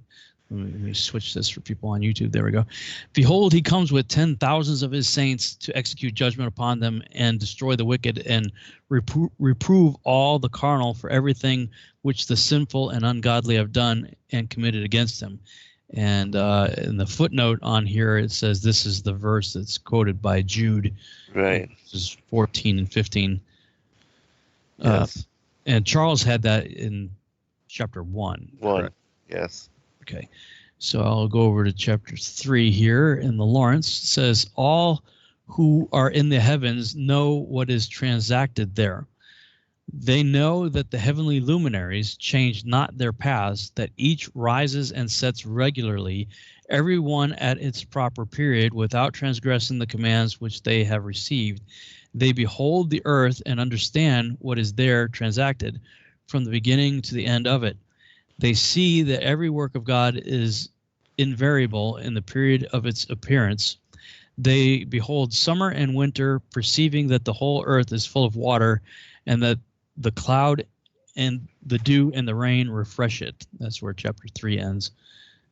Let me switch this for people on YouTube. There we go. "Behold, he comes with 10,000s of his saints to execute judgment upon them and destroy the wicked and reprove all the carnal for everything which the sinful and ungodly have done and committed against him." And in the footnote on here, it says this is the verse that's quoted by Jude. Right. This is 14 and 15. Yes. And Charles had that in chapter 1. 1. Correct? Yes. Okay. So I'll go over to chapter 3 here in the Lawrence. It says, "All who are in the heavens know what is transacted there. They know that the heavenly luminaries change not their paths, that each rises and sets regularly, every one at its proper period, without transgressing the commands which they have received. They behold the earth and understand what is there transacted, from the beginning to the end of it. They see that every work of God is invariable in the period of its appearance. They behold summer and winter, perceiving that the whole earth is full of water, and that the cloud and the dew and the rain refresh it." That's where chapter 3 ends.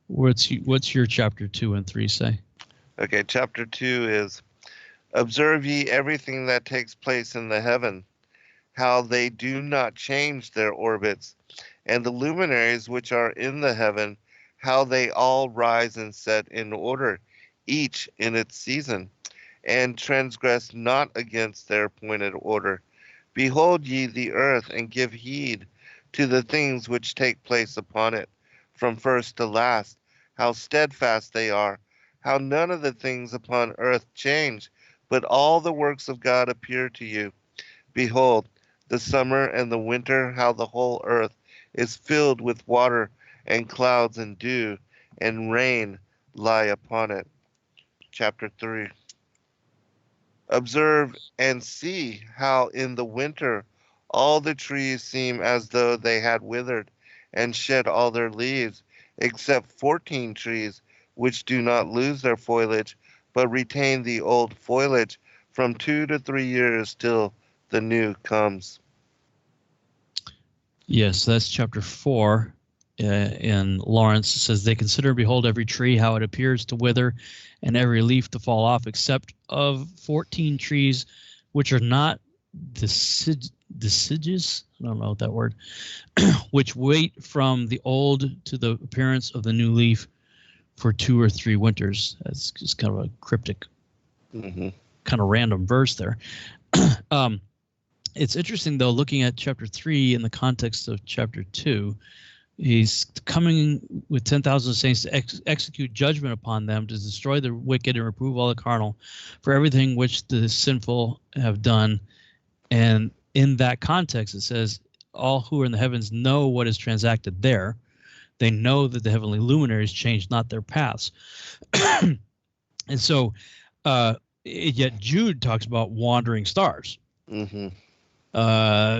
What's your chapter 2 and 3 say? Okay, chapter 2 is, "Observe ye everything that takes place in the heaven, how they do not change their orbits, and the luminaries which are in the heaven, how they all rise and set in order, each in its season, and transgress not against their appointed order. Behold ye the earth, and give heed to the things which take place upon it, from first to last, how steadfast they are, how none of the things upon earth change, but all the works of God appear to you. Behold, the summer and the winter, how the whole earth is filled with water, and clouds and dew, and rain lie upon it." Chapter 3. "Observe and see how in the winter all the trees seem as though they had withered and shed all their leaves, except 14 trees, which do not lose their foliage, but retain the old foliage from 2 to 3 years till the new comes." Yes, that's chapter 4 in Lawrence. It says, "They consider and behold every tree, how it appears to wither, and every leaf to fall off, except of 14 trees, which are not deciduous," I don't know what that word, "which wait from the old to the appearance of the new leaf for 2 or 3 winters." That's just kind of a cryptic, kind of random verse there. It's interesting, though, looking at chapter 3 in the context of chapter 2. He's coming with 10,000 saints to execute judgment upon them, to destroy the wicked and reprove all the carnal for everything which the sinful have done. And in that context, it says, all who are in the heavens know what is transacted there. They know that the heavenly luminaries change not their paths. And so, yet Jude talks about wandering stars. Mm-hmm.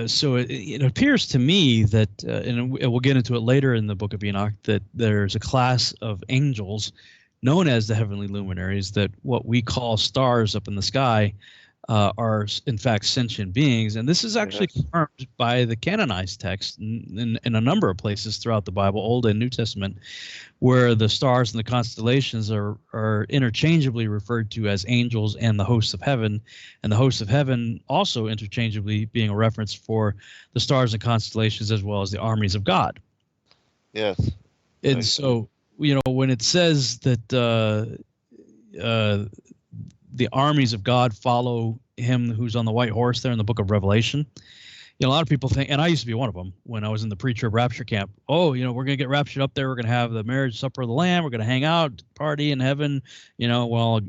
So it appears to me that, and we'll get into it later in the Book of Enoch, that there's a class of angels known as the heavenly luminaries, that what we call stars up in the sky are in fact sentient beings. And this is actually confirmed by the canonized text in a number of places throughout the Bible, Old and New Testament, where the stars and the constellations are interchangeably referred to as angels and the hosts of heaven, and the hosts of heaven also interchangeably being a reference for the stars and constellations as well as the armies of God. Yes. And so, when it says that the armies of God follow him who's on the white horse there in the book of Revelation, a lot of people think, and I used to be one of them when I was in the pre-trib rapture camp, we're going to get raptured up there. We're going to have the marriage supper of the Lamb. We're going to hang out, party in heaven, while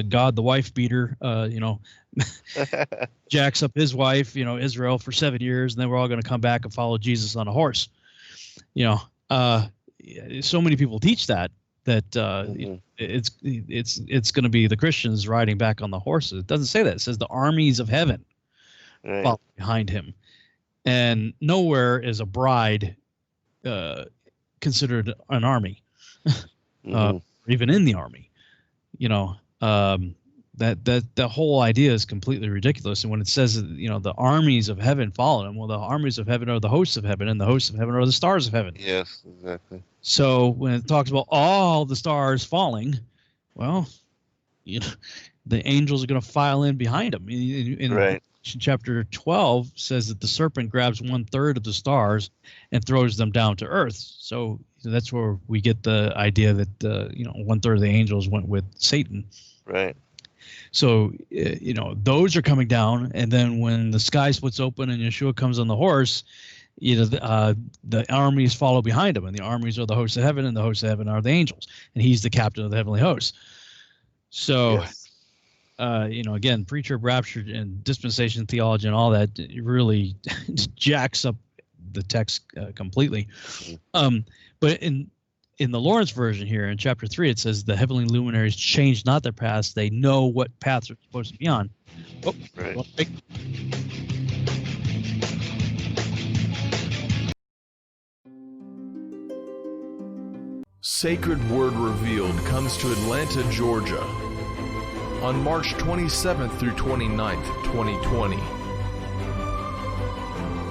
God, the wife beater, jacks up his wife, Israel, for 7 years, and then we're all going to come back and follow Jesus on a horse. So many people teach that Mhm. it's going to be the Christians riding back on the horses. It doesn't say that. It says the armies of heaven Right. follow behind him, and nowhere is a bride considered an army, Mhm. or even in the army. You know, that the whole idea is completely ridiculous. And when it says that, the armies of heaven follow him, well, the armies of heaven are the hosts of heaven, and the hosts of heaven are the stars of heaven. Yes, exactly. So when it talks about all the stars falling, well, you know, the angels are going to file in behind them. In Right. chapter 12 says that the serpent grabs 1/3 of the stars and throws them down to earth. So that's where we get the idea that 1/3 of the angels went with Satan. Right. So those are coming down, and then when the sky splits open and Yeshua comes on the horse, the armies follow behind him, and the armies are the hosts of heaven, and the hosts of heaven are the angels, and he's the captain of the heavenly hosts. So, Yes. Again, preacher rapture and dispensation theology and all that, it really jacks up the text completely. But in the Lawrence version here in chapter 3, it says the heavenly luminaries change not their paths; they know what paths they're supposed to be on. Oh, Right. Sacred Word Revealed comes to Atlanta, Georgia on March 27th through 29th, 2020.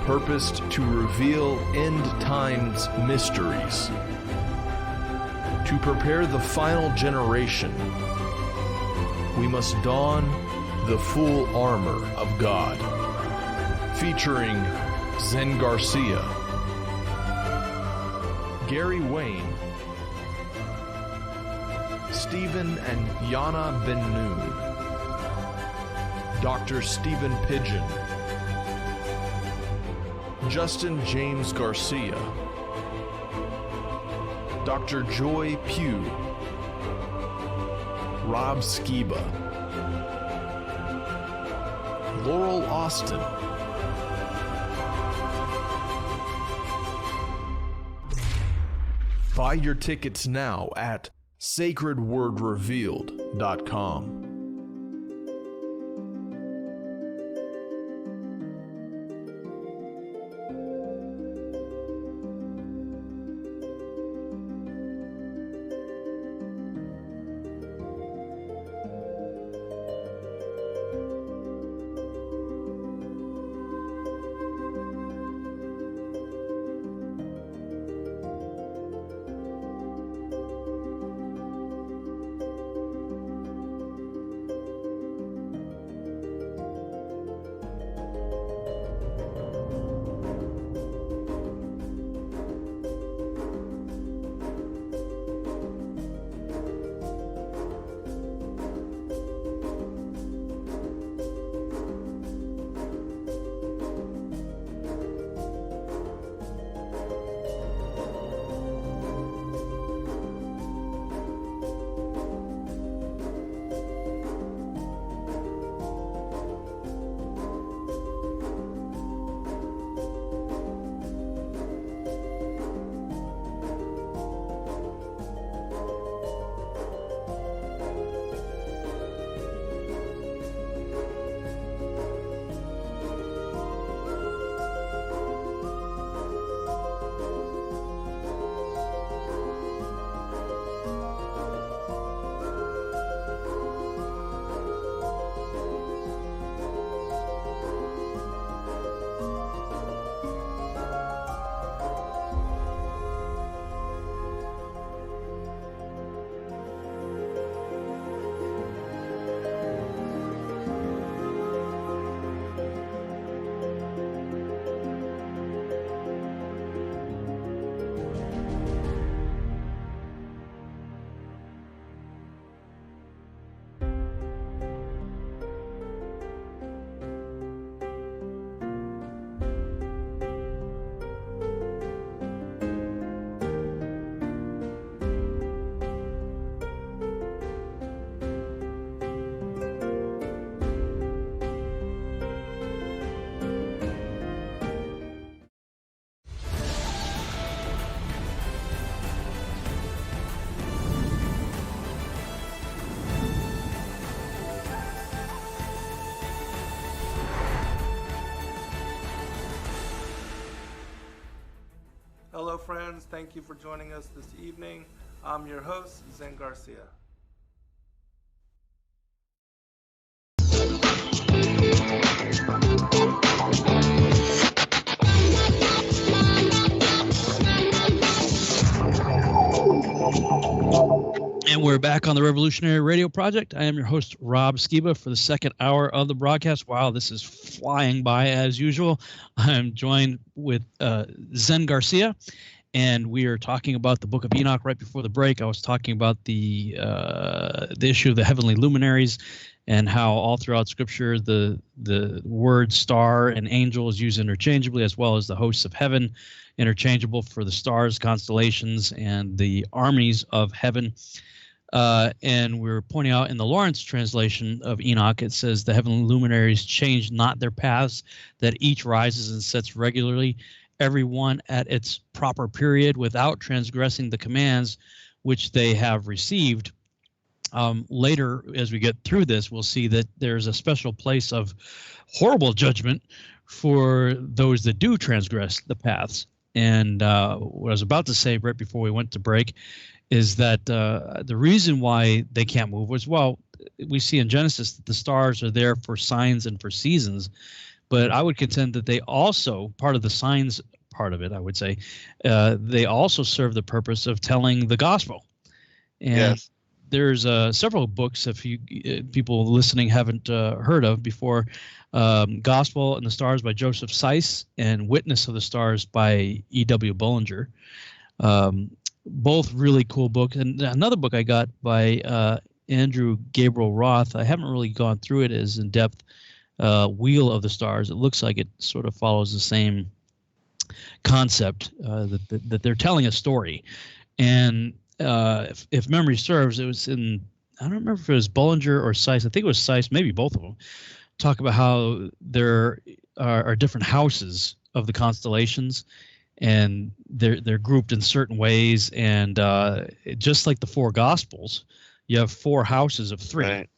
Purposed to reveal end times mysteries, to prepare the final generation, we must don the full armor of God. Featuring Zen Garcia, Gary Wayne, Stephen and Yana Ben Noon, Dr. Stephen Pidgeon, Justin James Garcia, Dr. Joy Pugh, Rob Skiba, Laurel Austin, buy your tickets now at sacredwordrevealed.com. Hello, friends. Thank you for joining us this evening. I'm your host, Zen Garcia. And we're back on the Revolutionary Radio Project. I am your host, Rob Skiba, for the second hour of the broadcast. Wow, this is flying by as usual. I'm joined with Zen Garcia, and we are talking about the Book of Enoch. Right before the break, I was talking about the issue of the heavenly luminaries and how all throughout Scripture the word star and angel is used interchangeably, as well as the hosts of heaven, interchangeable for the stars, constellations, and the armies of heaven. And we're pointing out in the Lawrence translation of Enoch, it says the heavenly luminaries change not their paths, that each rises and sets regularly, every one at its proper period, without transgressing the commands which they have received. Later, as we get through this, we'll see that there's a special place of horrible judgment for those that do transgress the paths. And what I was about to say right before we went to break is that the reason why they can't move was, well, we see in Genesis that the stars are there for signs and for seasons, but I would contend that they also, part of the signs part of it, I would say, they also serve the purpose of telling the gospel. And Yes. there's several books, if you people listening haven't heard of before, Gospel and the Stars by Joseph Seiss and Witness of the Stars by E.W. Bullinger. Both really cool books. And another book I got by Andrew Gabriel Roth, I haven't really gone through it as in depth, Wheel of the Stars. It looks like it sort of follows the same concept, that they're telling a story. And if memory serves, it was in, I don't remember if it was Bullinger or Seiss. I think it was Seiss, maybe both of them, talk about how there are different houses of the constellations, and they're grouped in certain ways. And just like the four Gospels, you have four houses of three, Right.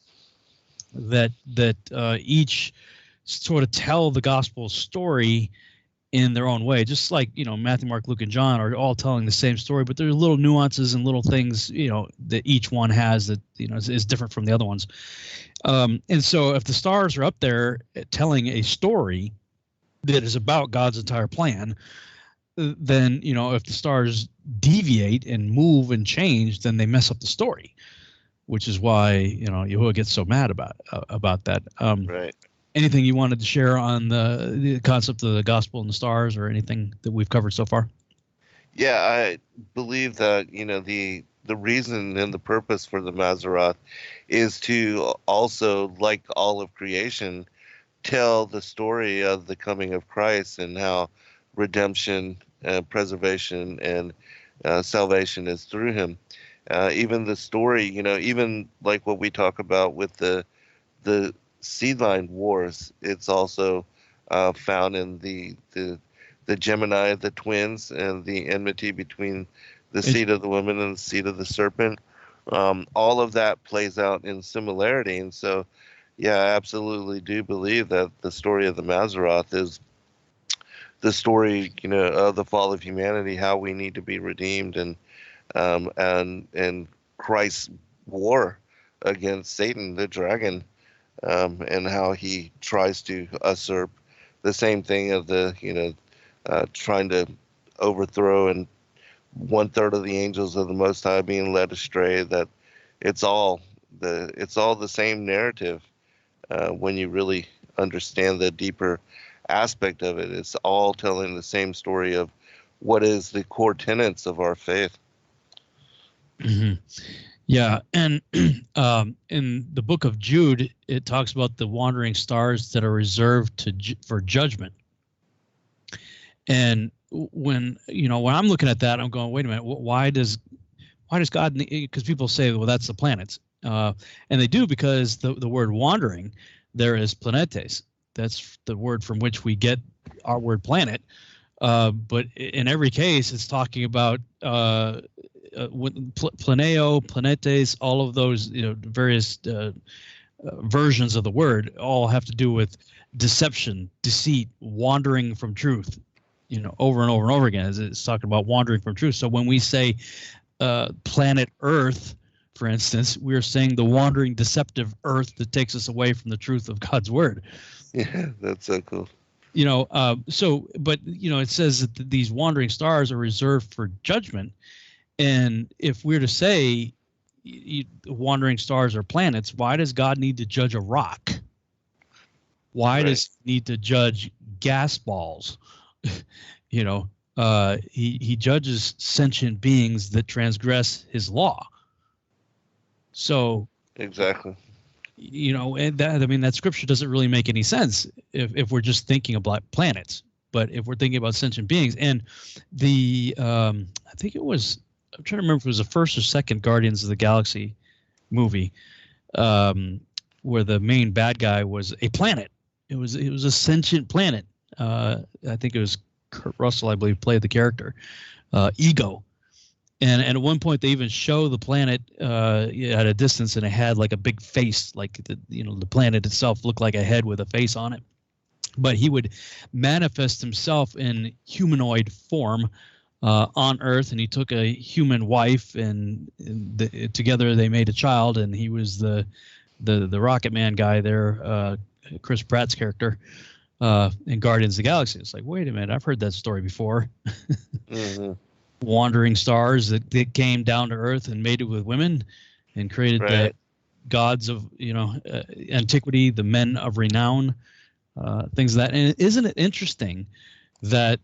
that each sort of tell the gospel story in their own way. Just like, Matthew, Mark, Luke, and John are all telling the same story, but there's little nuances and little things, that each one has that, is different from the other ones. And so if the stars are up there telling a story that is about God's entire plan, then, if the stars deviate and move and change, then they mess up the story, which is why, Yahuwah gets so mad about that. Right. Anything you wanted to share on the concept of the gospel and the stars, or anything that we've covered so far? Yeah, I believe that, the reason and the purpose for the Mazzaroth is to also, like all of creation, tell the story of the coming of Christ and how redemption, preservation, and salvation is through him. Even the story, even like what we talk about with the seed line wars, it's also found in the Gemini, the twins, and the enmity between the seed of the woman and the seed of the serpent. All of that plays out in similarity. And so, yeah, I absolutely do believe that the story of the Mazzaroth is the story, of the fall of humanity, how we need to be redeemed, and Christ's war against Satan, the dragon, and how he tries to usurp the same thing of the, trying to overthrow, and 1/3 of the angels of the Most High being led astray. That it's all the same narrative. When you really understand the deeper aspect of it, it's all telling the same story of what is the core tenets of our faith. Mm-hmm. Yeah, and in the book of Jude, it talks about the wandering stars that are reserved for judgment. And when I'm looking at that, I'm going, wait a minute, why does God need? Because people say, well, that's the planets, and they do, because the word wandering there is planetes. That's the word from which we get our word planet. But in every case, it's talking about planeo, planetes, all of those various versions of the word all have to do with deception, deceit, wandering from truth. over and over and over again. It's talking about wandering from truth. So when we say planet Earth, for instance, we're saying the wandering, deceptive Earth that takes us away from the truth of God's word. Yeah, that's so cool. But it says that these wandering stars are reserved for judgment. And if we're to say wandering stars are planets, why does God need to judge a rock? Why does he need to judge gas balls? He judges sentient beings that transgress his law. So exactly, and that scripture doesn't really make any sense if we're just thinking about planets. But if we're thinking about sentient beings, and I think it was, I'm trying to remember if it was the first or second Guardians of the Galaxy movie, where the main bad guy was a planet. It was a sentient planet. I think it was Kurt Russell, I believe, played the character, Ego. And at one point they even show the planet at a distance, and it had like a big face, like the planet itself looked like a head with a face on it. But he would manifest himself in humanoid form on Earth, and he took a human wife, and together they made a child, and he was the Rocket Man guy there, Chris Pratt's character in Guardians of the Galaxy. It's like, wait a minute, I've heard that story before. mm-hmm. Wandering stars that came down to Earth and mated with women and created the gods of antiquity, the men of renown, things of that. And isn't it interesting that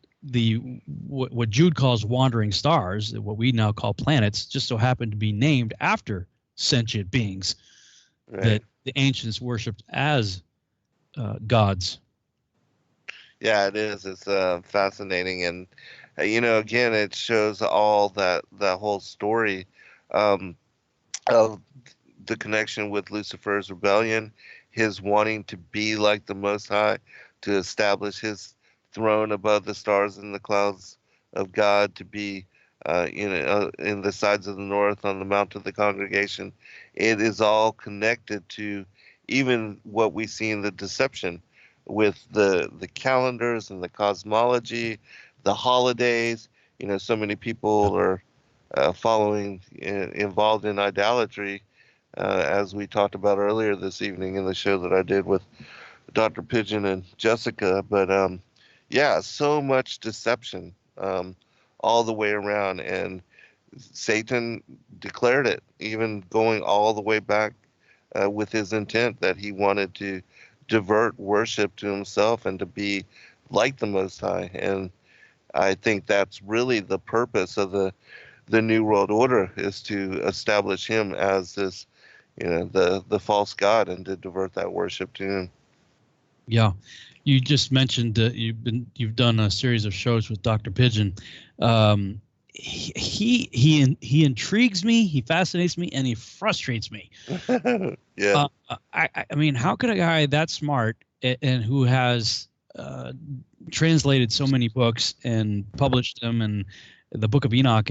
what Jude calls wandering stars, what we now call planets, just so happen to be named after sentient beings that the ancients worshipped as gods? Yeah, it is. It's fascinating, and again, it shows all that whole story of the connection with Lucifer's rebellion, his wanting to be like the Most High, to establish his throne above the stars and the clouds of God, to be in the sides of the north on the mount of the congregation. It is all connected to even what we see in the deception with the calendars and the cosmology, the holidays. So many people are involved in idolatry, as we talked about earlier this evening in the show that I did with Dr. Pigeon and Jessica. But so much deception all the way around, and Satan declared it, even going all the way back with his intent that he wanted to divert worship to himself and to be like the Most High. And I think that's really the purpose of the New World Order, is to establish him as this, the false god, and to divert that worship to him. Yeah, you just mentioned you've done a series of shows with Dr. Pigeon. He intrigues me, he fascinates me, and he frustrates me. Yeah. I mean, how could a guy that smart and who has translated so many books and published them, and the Book of Enoch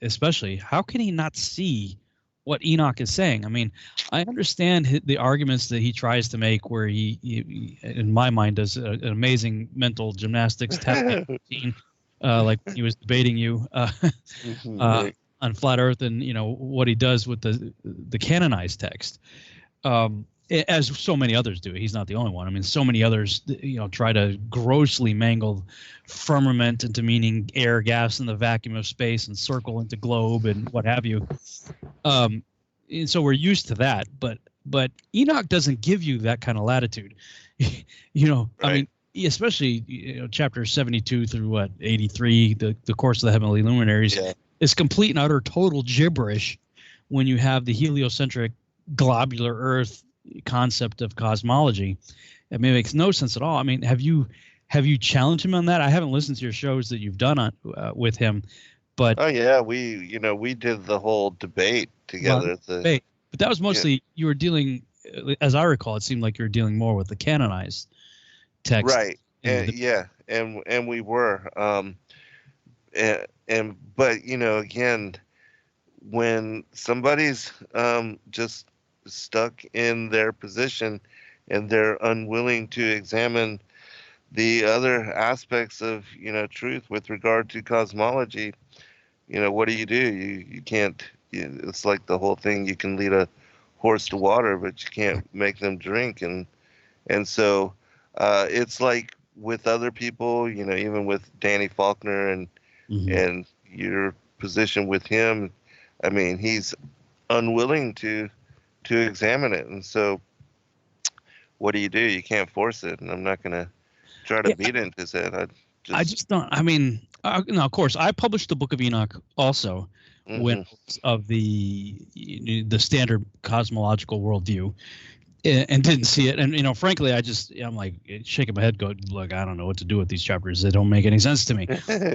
especially, how can he not see what Enoch is saying? I mean, I understand the arguments that he tries to make, where he in my mind, does an amazing mental gymnastics routine, like when he was debating you on Flat Earth, and what he does with the canonized text, as so many others do. He's not the only one. I mean, so many others try to grossly mangle firmament into meaning air, gas in the vacuum of space, and circle into globe, and what have you. And so we're used to that, but Enoch doesn't give you that kind of latitude. I mean, especially chapter 72 through 83, the course of the heavenly luminaries, is complete and utter total gibberish when you have the heliocentric globular Earth concept of cosmology. I mean, it makes no sense at all. I mean, have you challenged him on that? I haven't listened to your shows that you've done on with him, but we did the whole debate together. But that was mostly you were dealing, as I recall, it seemed like you were dealing more with the canonized text, right? And we were, but again, when somebody's just stuck in their position and they're unwilling to examine the other aspects of, truth with regard to cosmology, what do? You can't, it's like the whole thing, you can lead a horse to water, but you can't make them drink. And so, it's like with other people, even with Danny Faulkner Mhm. and your position with him, I mean, he's unwilling to examine it. And so what do? You can't force it. And I'm not going to try to Yeah, beat it into his head. I just don't. I mean, no, of course, I published the Book of Enoch also when hmm of the standard cosmological worldview, and didn't see it. And frankly, I'm like shaking my head, going, "Look, I don't know what to do with these chapters. They don't make any sense to me."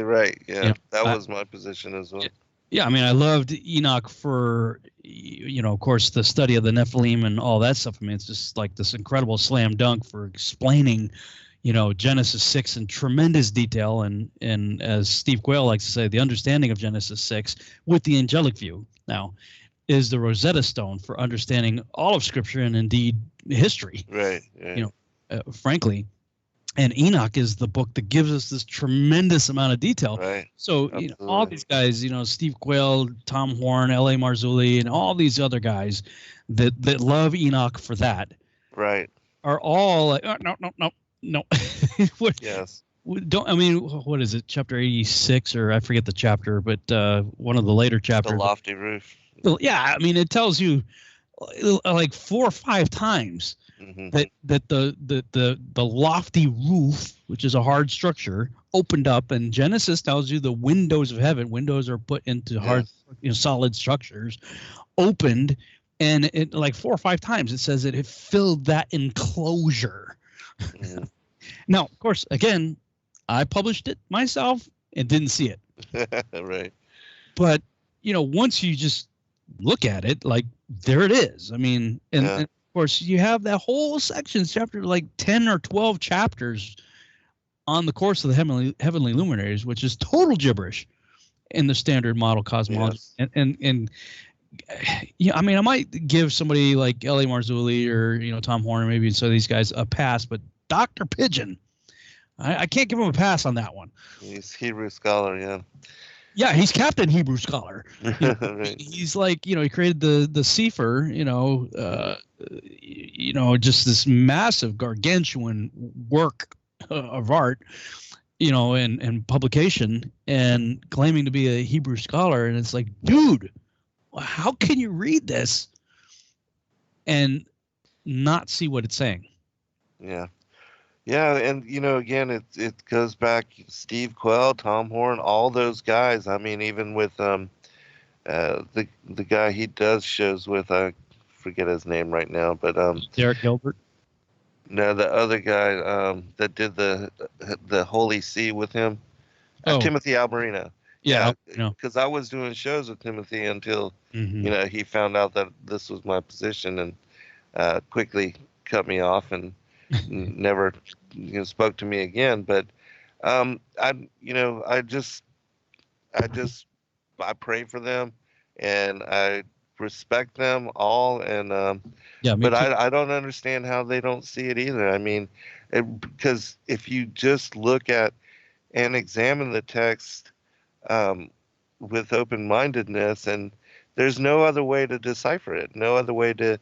right. You Yeah. know, That I, was my position as well. yeah, I mean, I loved Enoch for, of course, the study of the Nephilim and all that stuff. I mean, it's just like this incredible slam dunk for explaining, Genesis 6 in tremendous detail. And as Steve Quayle likes to say, the understanding of Genesis 6 with the angelic view now is the Rosetta Stone for understanding all of Scripture and indeed history, Right. Right. Frankly. And Enoch is the book that gives us this tremendous amount of detail. Right. So, all Absolutely. these guys, Steve Quayle, Tom Horn, L.A. Marzulli, and all these other guys that love Enoch for that Right. are all like, oh, no, no, no, no. Yes. I mean, what is it? Chapter 86, or I forget the chapter, but one of the later The chapters. lofty roof. Yeah, I mean, it tells you like 4 or 5 times hmm that the lofty roof, which is a hard structure, opened up, and Genesis tells you the windows of heaven. Windows are put into hard, Yes. solid structures, opened, and it like 4 or 5 times it says that it filled that enclosure. Mhm. Now, of course, again, I published it myself and didn't see it, right. but once you just look at it, like there it is. I mean, and of course, you have that whole section, chapter like 10 or 12 chapters on the course of the heavenly luminaries, which is total gibberish in the standard model cosmology. Yes. And yeah, I mean, I might give somebody like L.A. Marzulli or Tom Horner, maybe some of these guys, a pass, but Dr. Pigeon, I can't give him a pass on that one. He's Hebrew scholar. Yeah. Yeah, he's Captain Hebrew Scholar. right. He's like, he created the Sefer, just this massive gargantuan work of art, and publication, and claiming to be a Hebrew scholar. And it's like, dude, how can you read this and not see what it's saying? Yeah. Yeah, and again, it goes back Steve Quell, Tom Horn, all those guys. I mean, even with the guy he does shows with, I forget his name right now, but Derek Gilbert. no, the other guy that did the Holy See with him, Oh, Timothy Alberino. yeah. Because I was doing shows with Timothy until Mhm. he found out that this was my position and quickly cut me off and never spoke to me again. But I pray for them and I respect them all. And Yeah, me but too. I don't understand how they don't see it either. I mean, because if you just look at and examine the text with open-mindedness, and there's no other way to decipher it, no other way to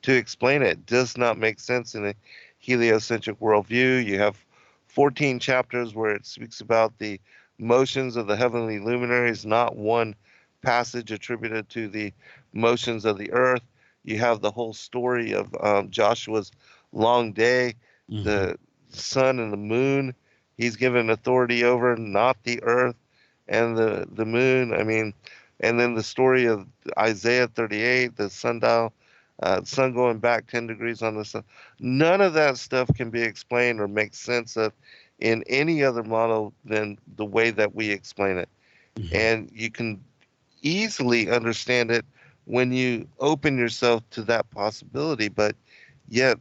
explain it. It does not make sense in a heliocentric worldview. You have 14 chapters where it speaks about the motions of the heavenly luminaries, not one passage attributed to the motions of the earth. You have the whole story of Joshua's long day, Mhm. the sun and the moon. He's given authority over, not the earth and the moon. I mean, and then the story of Isaiah 38, the sundial, sun going back 10 degrees on the sun. None of that stuff can be explained or make sense of in any other model than the way that we explain it. Mhm. And you can easily understand it when you open yourself to that possibility, but yet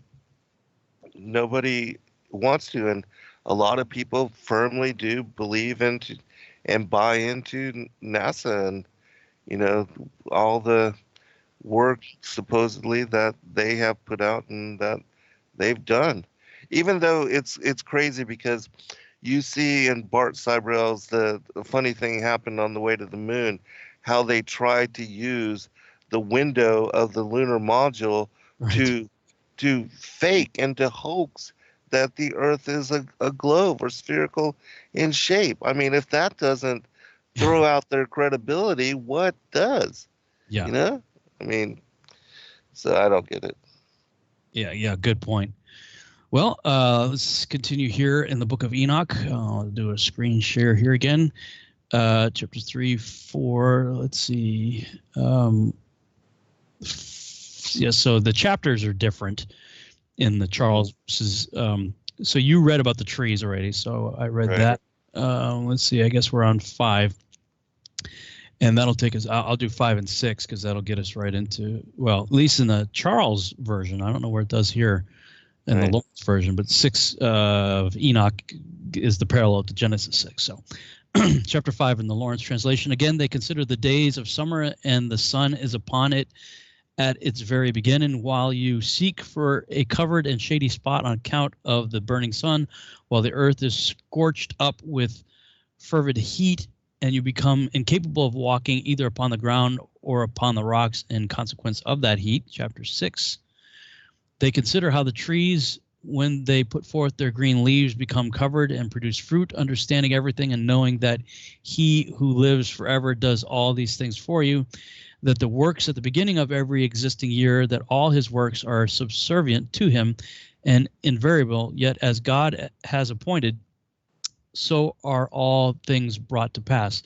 nobody wants to. And a lot of people firmly do believe into and buy into NASA and, all the work supposedly that they have put out and that they've done. even though it's crazy because you see in Bart Cybrell's the funny thing happened on the way to the moon, how they tried to use the window of the lunar module Right. to fake and to hoax that the Earth is a globe or spherical in shape. I mean, if that doesn't throw out their credibility, what does? Yeah. You know? I mean, so I don't get it. Yeah. Good point. Well, let's continue here in the Book of Enoch. I'll do a screen share here again. Chapter 3, 4. Let's see. Yeah, so the chapters are different in the Charles versus. So you read about the trees already, so I read Right. that. Let's see. I guess we're on 5, and that'll take us. I'll do 5 and 6 because that'll get us right into. Well, at least in the Charles version, I don't know where it does here in the Lawrence version, but 6 of Enoch is the parallel to Genesis 6. So, chapter 5 in the Lawrence translation. Again, they consider the days of summer, and the sun is upon it at its very beginning, while you seek for a covered and shady spot on account of the burning sun, while the earth is scorched up with fervid heat, and you become incapable of walking either upon the ground or upon the rocks in consequence of that heat. Chapter 6. They consider how the trees, when they put forth their green leaves, become covered and produce fruit, understanding everything and knowing that he who lives forever does all these things for you, that the works at the beginning of every existing year, that all his works are subservient to him and invariable, yet as God has appointed, so are all things brought to pass.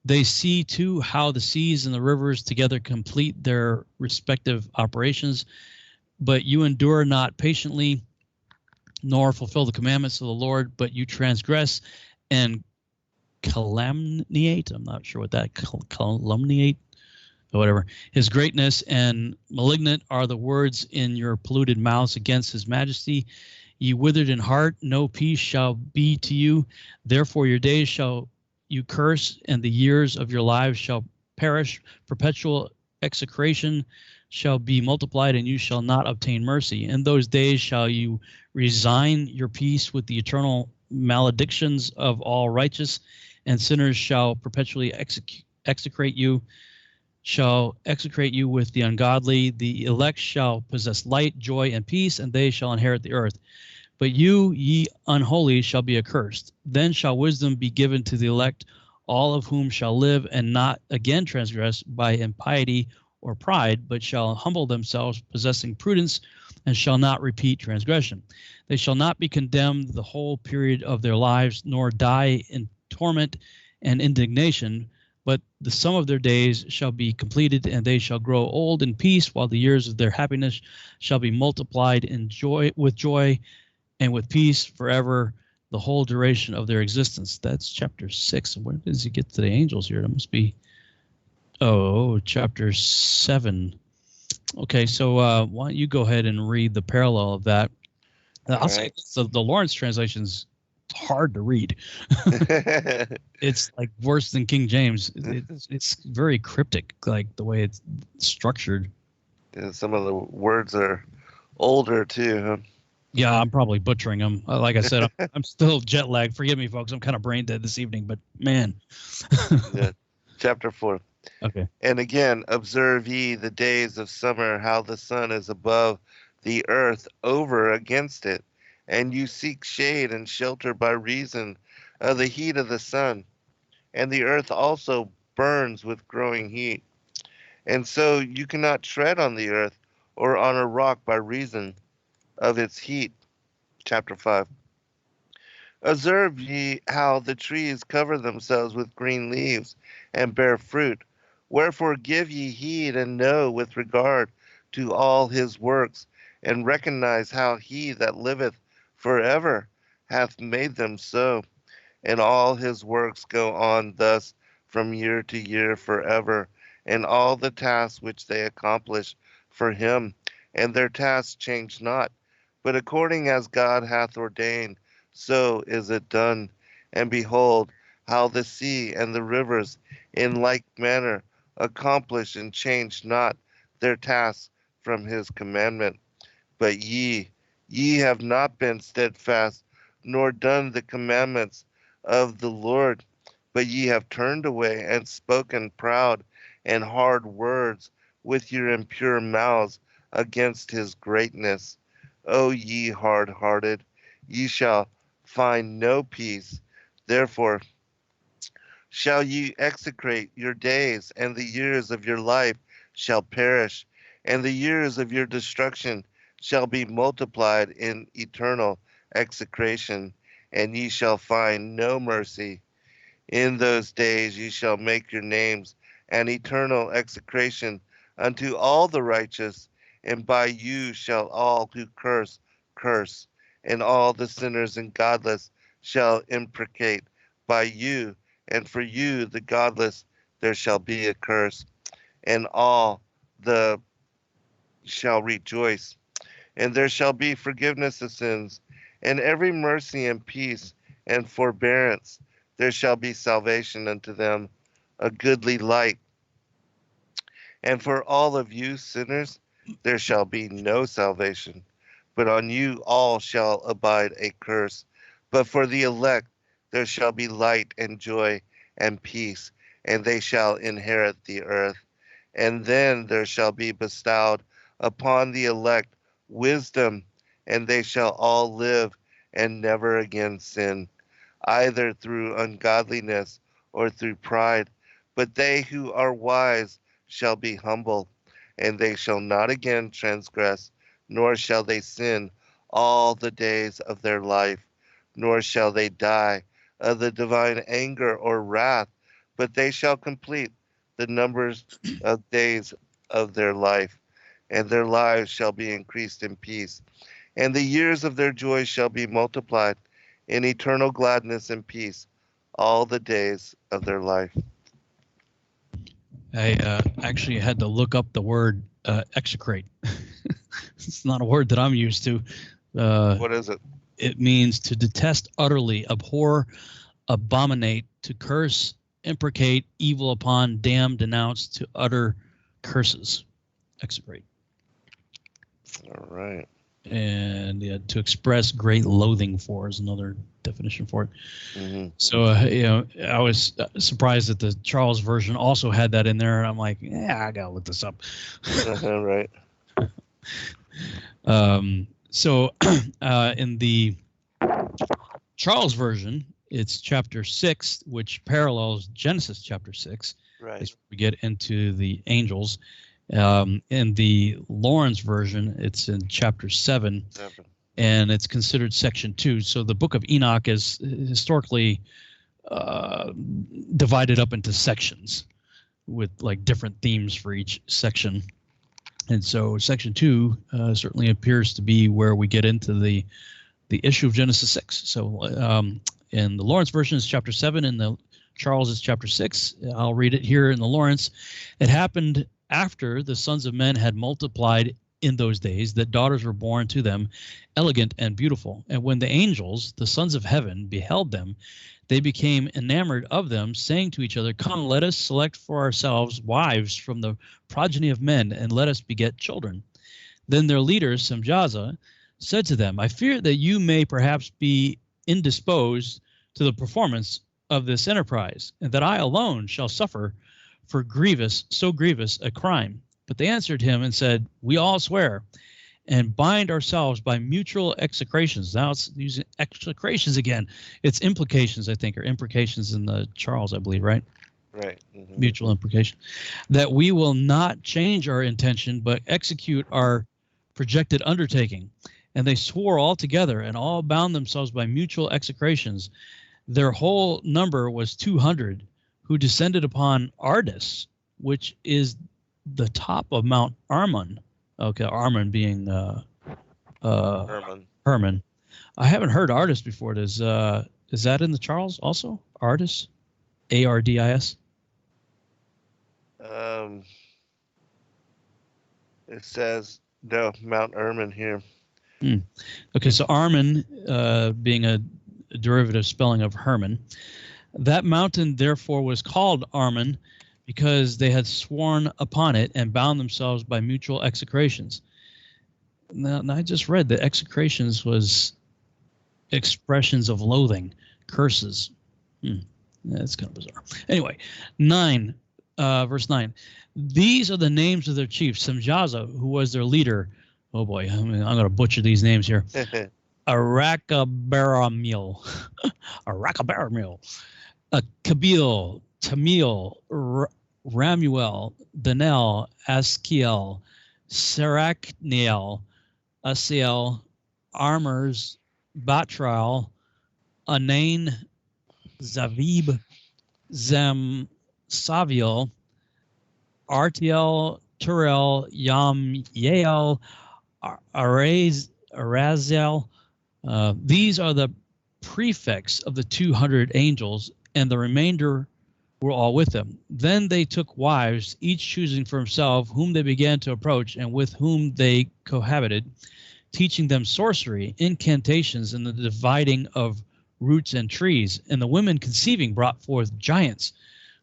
They see, too, how the seas and the rivers together complete their respective operations, but you endure not patiently, nor fulfill the commandments of the Lord, but you transgress and calumniate. I'm not sure what that calumniate or whatever. His greatness and malignant are the words in your polluted mouths against his majesty. Ye withered in heart, no peace shall be to you. Therefore your days shall you curse, and the years of your lives shall perish. Perpetual execration shall be multiplied, and you shall not obtain mercy. In those days shall you resign your peace with the eternal maledictions of all righteous, and sinners shall perpetually execrate you, with the ungodly. The elect shall possess light, joy, and peace, and they shall inherit the earth. But you, ye unholy, shall be accursed. Then shall wisdom be given to the elect, all of whom shall live and not again transgress by impiety or pride, but shall humble themselves, possessing prudence, and shall not repeat transgression. They shall not be condemned the whole period of their lives, nor die in torment and indignation, but the sum of their days shall be completed, and they shall grow old in peace, while the years of their happiness shall be multiplied in joy and with peace forever, the whole duration of their existence. That's chapter 6. Where does he get to the angels here? It must be chapter 7. Okay, so why don't you go ahead and read the parallel of that? I'll say the Lawrence translation's hard to read. It's like worse than King James. It's very cryptic, like the way it's structured. Yeah, some of the words are older too, huh? Yeah, I'm probably butchering them. Like I said, I'm still jet lagged. Forgive me, folks. I'm kind of brain dead this evening, but man. Yeah. Chapter 4. Okay. And again, observe ye the days of summer, how the sun is above the earth over against it, and you seek shade and shelter by reason of the heat of the sun, and the earth also burns with growing heat. And so you cannot tread on the earth or on a rock by reason of its heat. Chapter 5. Observe ye how the trees cover themselves with green leaves and bear fruit. Wherefore give ye heed and know with regard to all his works, and recognize how he that liveth forever hath made them so. And all his works go on thus from year to year forever, and all the tasks which they accomplish for him, and their tasks change not. But according as God hath ordained, so is it done. And behold, how the sea and the rivers in like manner accomplish and change not their tasks from his commandment. But ye Ye have not been steadfast, nor done the commandments of the Lord, but ye have turned away and spoken proud and hard words with your impure mouths against his greatness. O ye hard hearted, ye shall find no peace. Therefore shall ye execrate your days, and the years of your life shall perish, and the years of your destruction shall be multiplied in eternal execration, and ye shall find no mercy. In those days ye shall make your names an eternal execration unto all the righteous, and by you shall all who curse, and all the sinners and godless shall imprecate by you, and for you the godless there shall be a curse, and all the shall rejoice, and there shall be forgiveness of sins, and every mercy and peace and forbearance. There shall be salvation unto them, a goodly light. And for all of you sinners, there shall be no salvation, but on you all shall abide a curse. But for the elect, there shall be light and joy and peace, and they shall inherit the earth. And then there shall be bestowed upon the elect wisdom, and they shall all live and never again sin, either through ungodliness or through pride. But they who are wise shall be humble, and they shall not again transgress, nor shall they sin all the days of their life, nor shall they die of the divine anger or wrath, but they shall complete the numbers of days of their life, and their lives shall be increased in peace, and the years of their joy shall be multiplied in eternal gladness and peace all the days of their life. I actually had to look up the word execrate. It's not a word that I'm used to. What is it? It means to detest utterly, abhor, abominate, to curse, imprecate, evil upon, damn, denounce, to utter curses. Execrate. All right. And yeah, to express great loathing for is another definition for it. Mm-hmm. So, I was surprised that the Charles version also had that in there. And I'm like, yeah, I got to look this up. Right. So in the Charles version, it's chapter 6, which parallels Genesis chapter 6. Right. As we get into the angels. In the Lawrence version, it's in chapter 7, and it's considered section 2. So the Book of Enoch is historically divided up into sections with like different themes for each section. And so section 2 certainly appears to be where we get into the issue of Genesis 6. So in the Lawrence version, it's chapter 7. In the Charles, is chapter 6. I'll read it here in the Lawrence. It happened after the sons of men had multiplied in those days, that daughters were born to them, elegant and beautiful. And when the angels, the sons of heaven, beheld them, they became enamored of them, saying to each other, come, let us select for ourselves wives from the progeny of men, and let us beget children. Then their leader, Semjaza, said to them, I fear that you may perhaps be indisposed to the performance of this enterprise, and that I alone shall suffer for so grievous a crime. But they answered him and said, we all swear and bind ourselves by mutual execrations. Now it's using execrations again. It's implications, I think, or imprecations in the Charles, I believe, right? Right. Mm-hmm. Mutual imprecation. That we will not change our intention, but execute our projected undertaking. And they swore all together and all bound themselves by mutual execrations. Their whole number was 200, who descended upon Ardis, which is the top of Mount Armon. Okay, Armon being Herman. I haven't heard Ardis before. Is that in the Charles also? Ardis? Ardis? It says no, Mount Hermon here. Okay, so Armon being a derivative spelling of Herman. That mountain, therefore, was called Armon because they had sworn upon it and bound themselves by mutual execrations. Now I just read that execrations was expressions of loathing, curses. That's kind of bizarre. Anyway, 9, verse 9. These are the names of their chiefs. Semjaza, who was their leader. Oh boy, I'm going to butcher these names here. Arakabaramil, Arakabaramil, Kabil, Tamil, Ramuel, Danel, Askiel, Sarakniel, Asiel, Armors, Batral, Anain, Zavib, Zem, Saviel, Artiel, Turel, Yam, Yael, Arazel. These are the prefects of the 200 angels, and the remainder were all with them. Then they took wives, each choosing for himself whom they began to approach and with whom they cohabited, teaching them sorcery, incantations, and the dividing of roots and trees. And the women conceiving brought forth giants,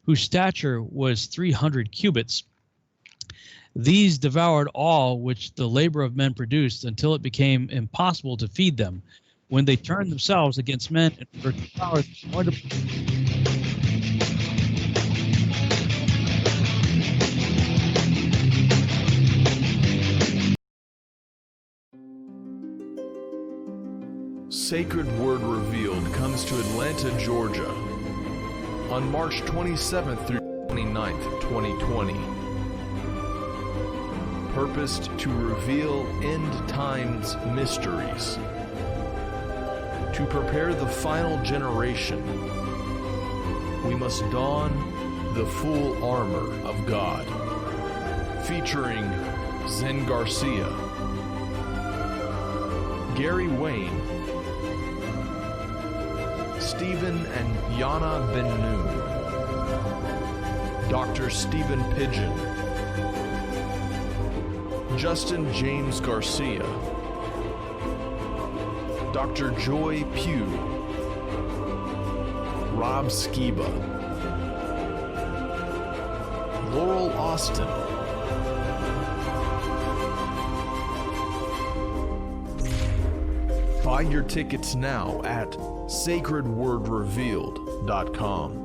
whose stature was 300 cubits. These devoured all which the labor of men produced until it became impossible to feed them. When they turned themselves against men and were devoured, Sacred Word Revealed comes to Atlanta, Georgia on March 27th through 29th, 2020. Purposed to reveal end times mysteries, to prepare the final generation, we must don the full armor of God. Featuring Zen Garcia, Gary Wayne, Stephen and Yana Ben Noon, Dr. Stephen Pidgeon, Justin James Garcia, Dr. Joy Pugh, Rob Skiba, Laurel Austin, buy your tickets now at sacredwordrevealed.com.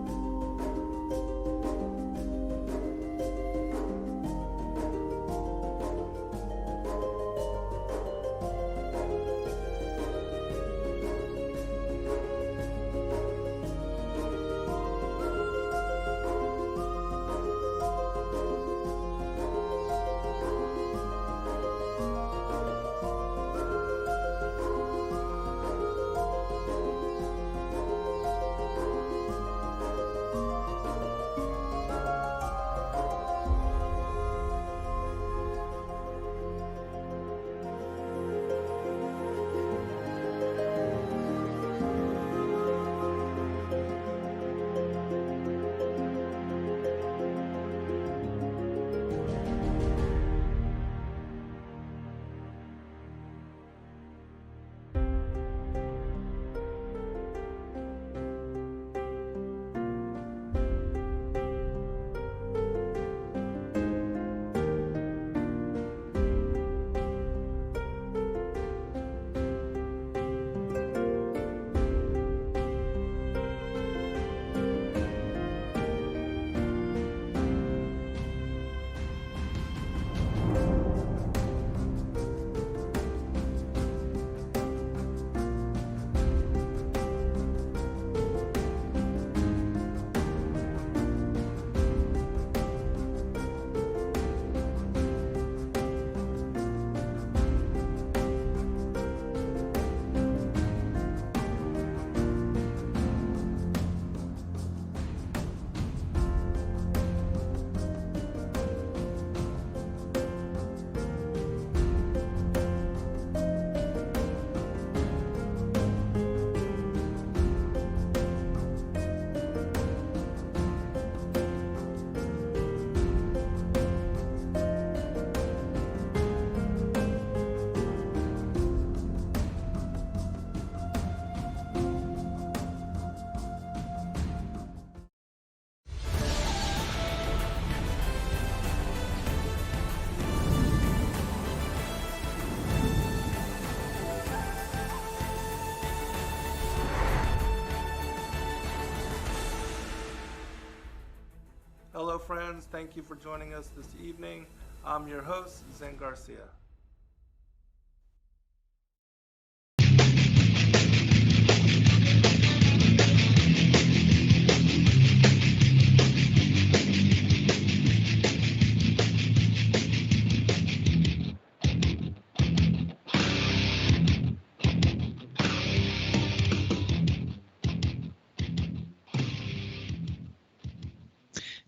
friends. Thank you for joining us this evening. I'm your host, Zen Garcia.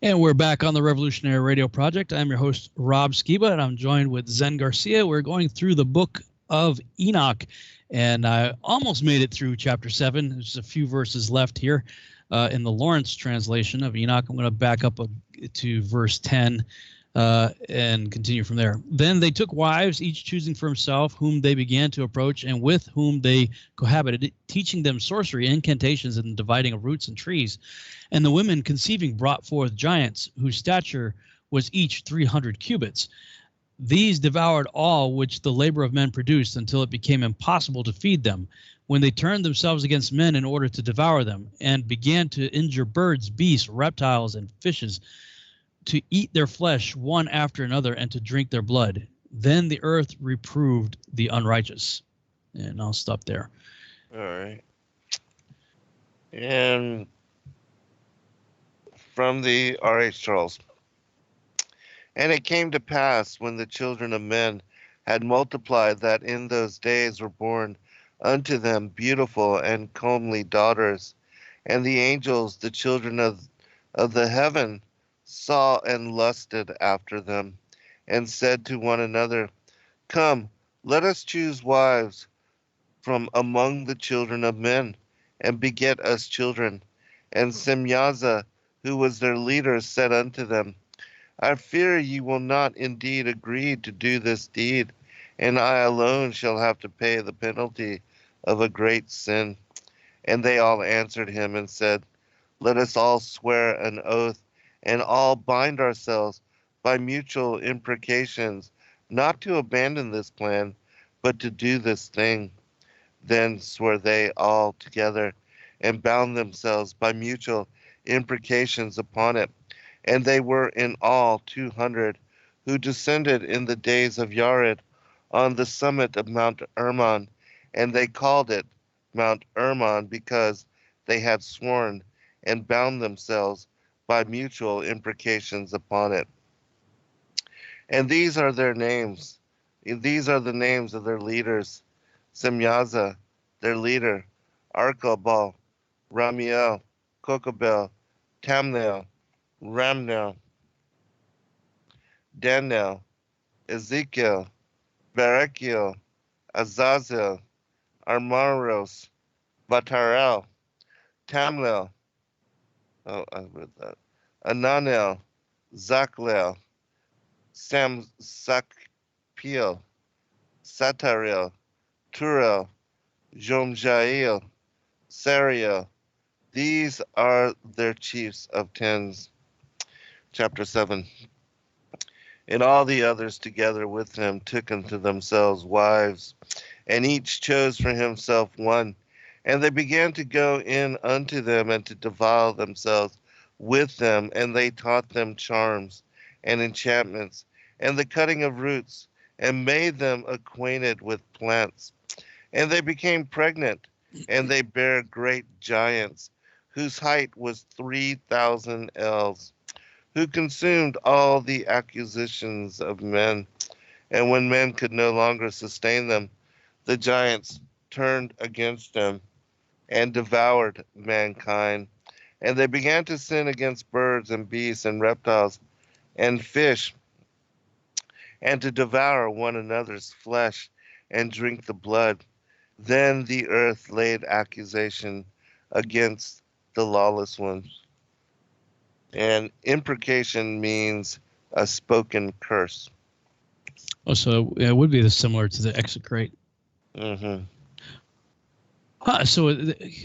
And we're back on the Revolutionary Radio Project. I'm your host, Rob Skiba, and I'm joined with Zen Garcia. We're going through the Book of Enoch, and I almost made it through chapter 7. There's a few verses left here in the Lawrence translation of Enoch. I'm going to back up to verse 10 and continue from there. Then they took wives, each choosing for himself, whom they began to approach, and with whom they cohabited, teaching them sorcery, incantations, and dividing of roots and trees. And the women conceiving brought forth giants, whose stature was each 300 cubits. These devoured all which the labor of men produced, until it became impossible to feed them, when they turned themselves against men in order to devour them, and began to injure birds, beasts, reptiles, and fishes, to eat their flesh one after another, and to drink their blood. Then the earth reproved the unrighteous. And I'll stop there. All right. And from the R.H. Charles. And it came to pass, when the children of men had multiplied, that in those days were born unto them beautiful and comely daughters. And the angels, the children of the heaven, saw and lusted after them, and said to one another, Come, let us choose wives from among the children of men, and beget us children. And Semyaza, who was their leader, said unto them, I fear ye will not indeed agree to do this deed, and I alone shall have to pay the penalty of a great sin. And they all answered him and said, Let us all swear an oath, and all bind ourselves by mutual imprecations, not to abandon this plan, but to do this thing. Then swore they all together, and bound themselves by mutual imprecations upon it. And they were in all 200, who descended in the days of Yared on the summit of Mount Hermon, and they called it Mount Hermon, because they had sworn and bound themselves by mutual imprecations upon it. And these are their names. These are the names of their leaders: Semyaza, their leader; Arkabal, Ramiel, Kokabel, Tamnel, Ramnel, Daniel, Ezekiel, Berechiel, Azazel, Armaros, Batarel, Tamlel, I read that, Ananel, Zachlel, Samsakpiel, Satarel, Turel, Jomjael, Sariel. These are their chiefs of tens. Chapter 7. And all the others together with him took unto themselves wives, and each chose for himself one. And they began to go in unto them, and to defile themselves with them. And they taught them charms and enchantments, and the cutting of roots, and made them acquainted with plants. And they became pregnant, and they bare great giants, whose height was 3,000 ells, who consumed all the acquisitions of men. And when men could no longer sustain them, the giants turned against them and devoured mankind. And they began to sin against birds and beasts and reptiles and fish, and to devour one another's flesh and drink the blood. Then the earth laid accusation against the lawless ones. And imprecation means a spoken curse. Oh, so it would be similar to the execrate. Mm-hmm. So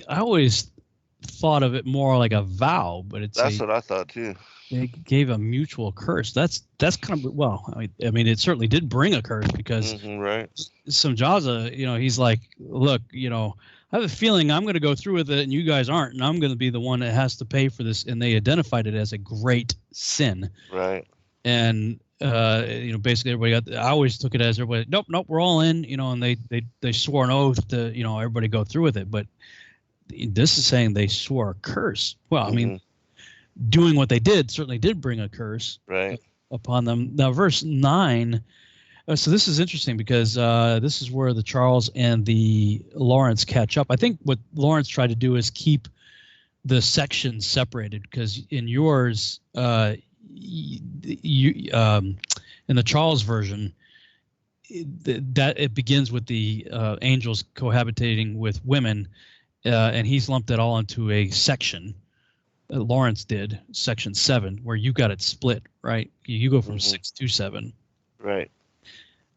I always thought of it more like a vow, but That's what I thought too. They gave a mutual curse. That's kind of, well, I mean, it certainly did bring a curse, because Right. Samjaza, he's like, look, I have a feeling I'm going to go through with it and you guys aren't, and I'm going to be the one that has to pay for this. And they identified it as a great sin. Right. And basically everybody I always took it as everybody, nope, we're all in, and they swore an oath to, everybody go through with it. But this is saying they swore a curse. Well, I mean, doing what they did certainly did bring a curse upon them. Now, verse 9. So this is interesting because this is where the Charles and the Lawrence catch up. I think what Lawrence tried to do is keep the sections separated, because in yours, in the Charles version, it begins with the angels cohabitating with women, and he's lumped it all into a section. Lawrence did section 7, where you got it split, right? You go from 6 to 7, right?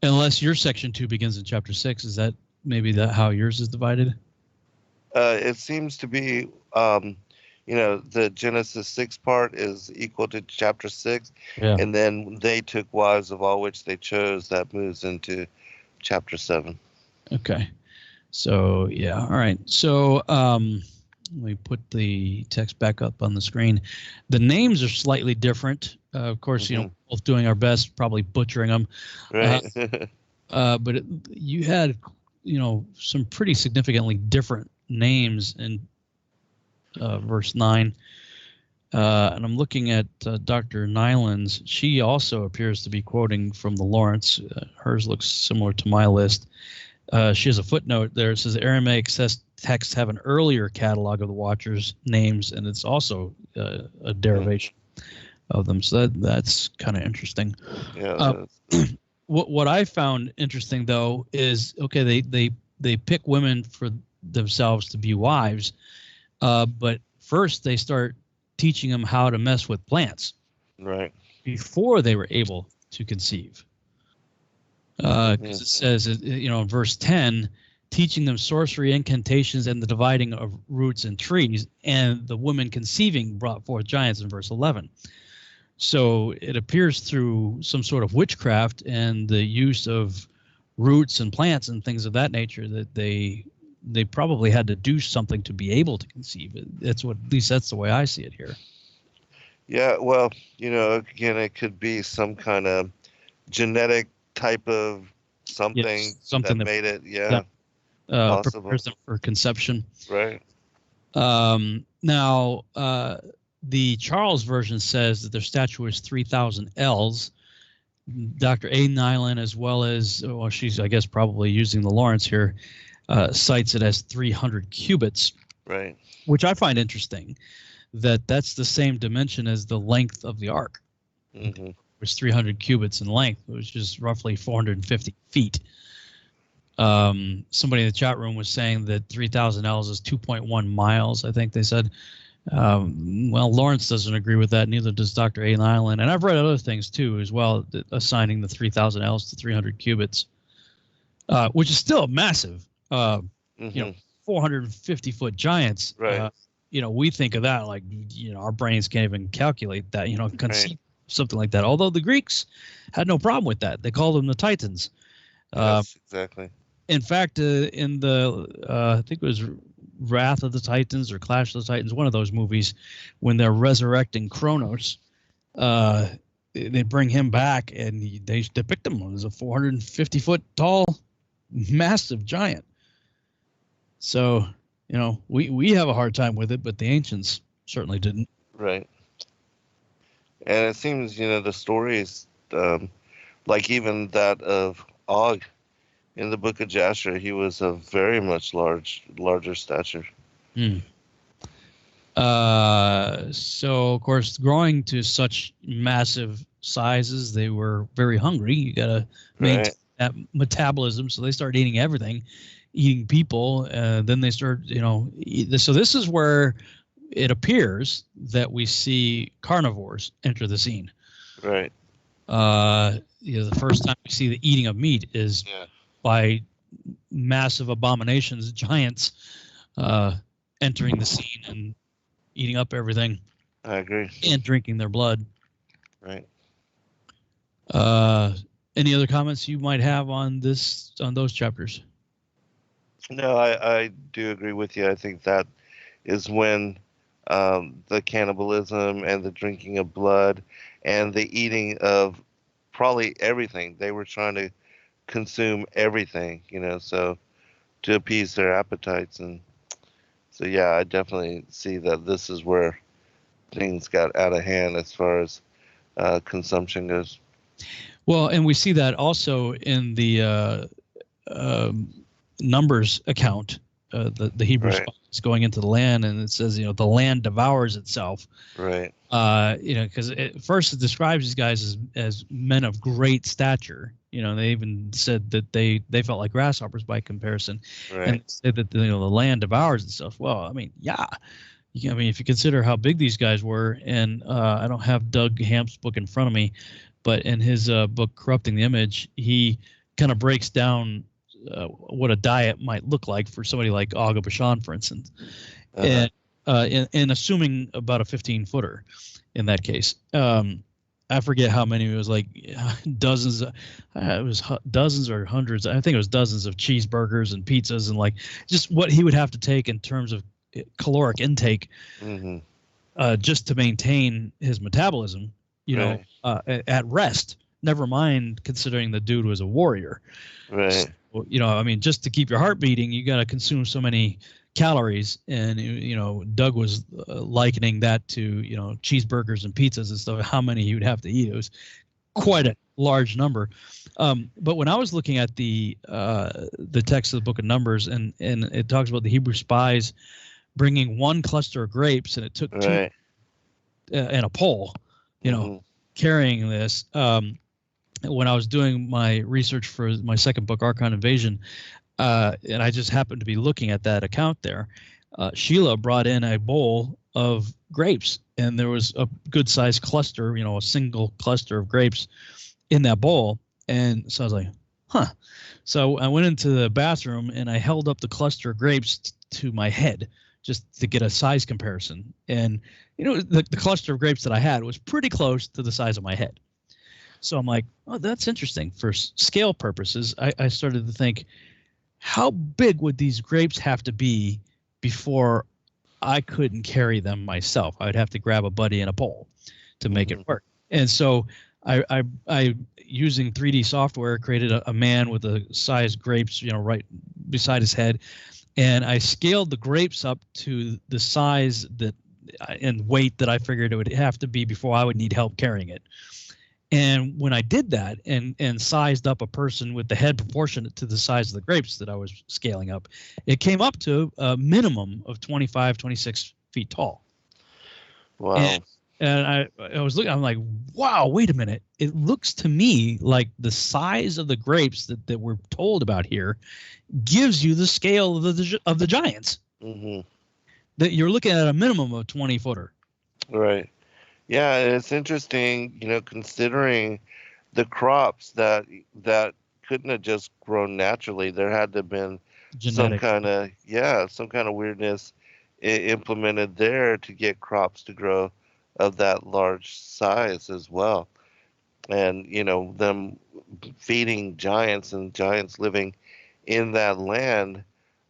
Unless your section 2 begins in chapter 6. Is that maybe how yours is divided? It seems to be, the Genesis 6 part is equal to chapter 6. Yeah. And then they took wives of all which they chose. That moves into chapter 7. Okay. So, yeah. All right. So, let me put the text back up on the screen. The names are slightly different. Of course, both doing our best, probably butchering them. Right. But you had, some pretty significantly different names in verse 9. And I'm looking at Dr. Nyland's. She also appears to be quoting from the Lawrence. Hers looks similar to my list. She has a footnote there. It says Aramaic texts have an earlier catalog of the Watchers' names, and it's also a derivation of them. So that's kind of interesting. Yeah. What I found interesting, though, is they pick women for themselves to be wives, but first they start teaching them how to mess with plants, right, before they were able to conceive. Because it says, in verse 10, teaching them sorcery, incantations, and the dividing of roots and trees, and the woman conceiving brought forth giants in verse 11. So it appears through some sort of witchcraft and the use of roots and plants and things of that nature that they probably had to do something to be able to conceive. At least that's the way I see it here. Yeah, well, again, it could be some kind of genetic type of something that made it, possible. Prepares them for conception. Right. Now, the Charles version says that their stature was 3,000 ells. Dr. A. Nyland, as well as, she's, I guess, probably using the Lawrence here, cites it as 300 cubits. Right. Which I find interesting, that's the same dimension as the length of the ark. Mm-hmm. It was 300 cubits in length, which is roughly 450 feet. Somebody in the chat room was saying that 3,000 ells is 2.1 miles, I think they said. Well, Lawrence doesn't agree with that. Neither does Dr. A. Nyland. And I've read other things, too, as well, assigning the 3,000 ells to 300 cubits, which is still massive. 450-foot giants. Right. We think of that like, our brains can't even calculate that, conceive something like that. Although the Greeks had no problem with that. They called them the Titans. Yes, exactly. In fact, in the, I think it was Wrath of the Titans or Clash of the Titans, one of those movies, when they're resurrecting Kronos, they bring him back and they depict him as a 450-foot tall, massive giant. So, we have a hard time with it, but the ancients certainly didn't. Right. And it seems, the stories, like even that of Og in the Book of Jasher, he was a very much larger stature. So, of course, growing to such massive sizes, they were very hungry. You got to maintain that metabolism, so they start eating everything. Eating people, then they start, so this is where it appears that we see carnivores enter the scene. Right. The first time we see the eating of meat is by massive abominations, giants, entering the scene and eating up everything. I agree. And drinking their blood. Right. Any other comments you might have on those chapters? No, I do agree with you. I think that is when the cannibalism and the drinking of blood and the eating of probably everything. They were trying to consume everything, so to appease their appetites. And so, yeah, I definitely see that this is where things got out of hand as far as consumption goes. Well, and we see that also in the Numbers account, the Hebrew Right. spies going into the land, and it says, the land devours itself. Right. Because at first it describes these guys as men of great stature. They even said that they felt like grasshoppers by comparison, and Right. said that the land devours itself. Well, I mean, yeah. I mean, if you consider how big these guys were, and I don't have Doug Hamp's book in front of me, but in his book Corrupting the Image, he kind of breaks down what a diet might look like for somebody like Aga Bashan, for instance, and assuming about a 15-footer in that case. I forget how many. It was like dozens. It was dozens or hundreds. I think it was dozens of cheeseburgers and pizzas, and like just what he would have to take in terms of caloric intake, just to maintain his metabolism. Right. At rest. Never mind considering the dude was a warrior. Right. So, I mean, just to keep your heart beating, you got to consume so many calories. And, Doug was likening that to, cheeseburgers and pizzas and stuff, how many he would have to eat. It was quite a large number. But when I was looking at the text of the Book of Numbers, and it talks about the Hebrew spies bringing one cluster of grapes, and it took two and a pole, carrying this. When I was doing my research for my second book, Archon Invasion, and I just happened to be looking at that account there, Sheila brought in a bowl of grapes, and there was a good-sized cluster, a single cluster of grapes in that bowl. And so I was like, huh. So I went into the bathroom, and I held up the cluster of grapes to my head just to get a size comparison. And, the cluster of grapes that I had was pretty close to the size of my head. So I'm like, oh, that's interesting. For scale purposes, I started to think, how big would these grapes have to be before I couldn't carry them myself? I would have to grab a buddy and a pole to make it work. And so I using 3D software, created a man with the size grapes, right beside his head. And I scaled the grapes up to the size that and weight that I figured it would have to be before I would need help carrying it. And when I did that and sized up a person with the head proportionate to the size of the grapes that I was scaling up, it came up to a minimum of 25, 26 feet tall. Wow. And I was looking, I'm like, wow, wait a minute. It looks to me like the size of the grapes that we're told about here gives you the scale of the giants. That you're looking at a minimum of 20-footer. Right. Yeah, it's interesting, considering the crops that couldn't have just grown naturally. There had to have been some kind of weirdness implemented there to get crops to grow of that large size as well. And, them feeding giants and giants living in that land,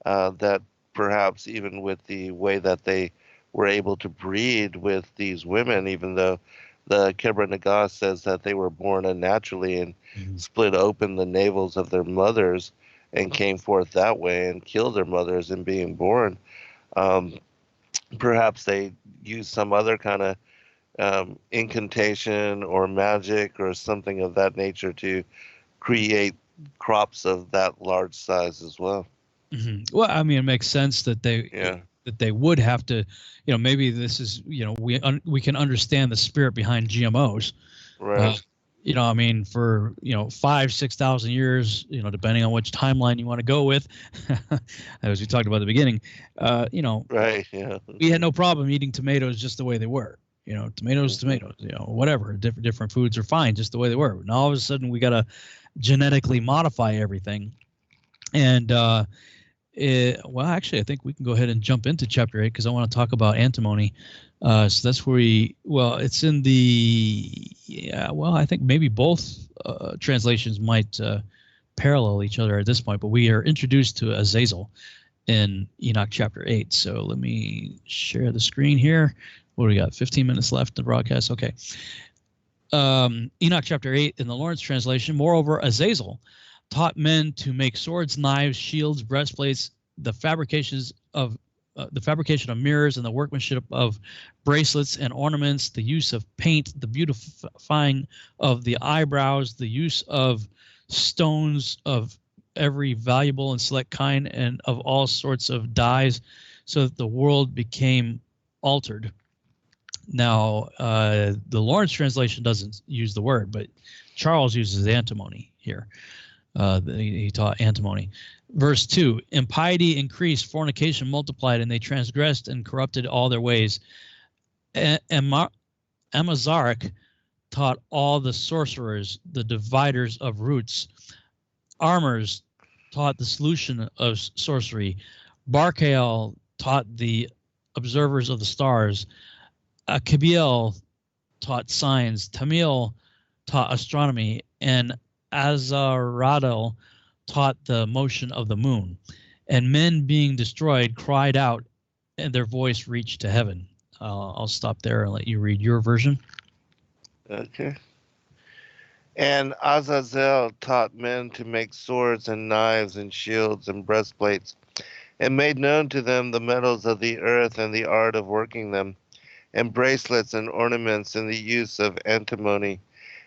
that perhaps even with the way that they were able to breed with these women, even though the Kebra Nagah says that they were born unnaturally and split open the navels of their mothers and came forth that way and killed their mothers in being born. Perhaps they used some other kind of incantation or magic or something of that nature to create crops of that large size as well. Well, I mean, it makes sense that they would have to, maybe this is, we can understand the spirit behind GMOs. Right. I mean, for 5,000-6,000 years, depending on which timeline you want to go with, as we talked about at the beginning, right, yeah, we had no problem eating tomatoes just the way they were. Tomatoes, whatever. Different foods are fine just the way they were. And all of a sudden, we got to genetically modify everything, and well, actually, I think we can go ahead and jump into chapter 8 because I want to talk about antimony. So that's where it's in the, I think maybe both translations might parallel each other at this point, but we are introduced to Azazel in Enoch chapter 8. So let me share the screen here. What do we got? 15 minutes left to broadcast. Okay. Enoch chapter 8 in the Lawrence translation. Moreover, Azazel taught men to make swords, knives, shields, breastplates, the fabrication of mirrors, and the workmanship of bracelets and ornaments, the use of paint, the beautifying of the eyebrows, the use of stones of every valuable and select kind, and of all sorts of dyes, so that the world became altered. Now, the Lawrence translation doesn't use the word, but Charles uses antimony here. He taught antimony. Verse 2, impiety increased, fornication multiplied, and they transgressed and corrupted all their ways. Amazarach taught all the sorcerers, the dividers of roots. Armors taught the solution of sorcery. Barkael taught the observers of the stars. Kabiel taught signs. Tamil taught astronomy. And Azaradel taught the motion of the moon. And men being destroyed cried out, and their voice reached to heaven. I'll stop there and let you read your version. Okay. And Azazel taught men to make swords and knives and shields and breastplates, and made known to them the metals of the earth and the art of working them, and bracelets and ornaments and the use of antimony,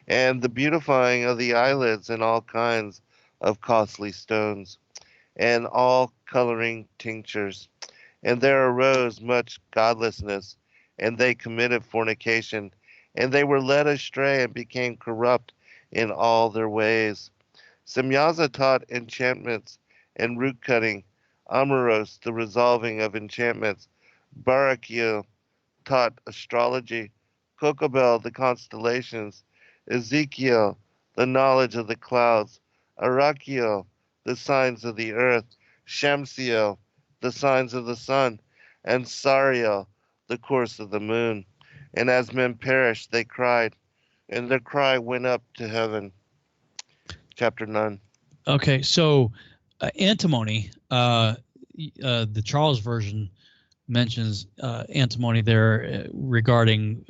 and the beautifying of the eyelids and all kinds of costly stones, and all coloring tinctures. And there arose much godlessness, and they committed fornication, and they were led astray and became corrupt in all their ways. Semyaza taught enchantments and root cutting, Amoros the resolving of enchantments, Barakiel taught astrology, Kokobel the constellations, Ezekiel the knowledge of the clouds, Arakiel the signs of the earth, Shamsiel the signs of the sun, and Sariel the course of the moon. And as men perished, they cried, and their cry went up to heaven. Chapter 9. Okay, so antimony, the Charles version mentions antimony there regarding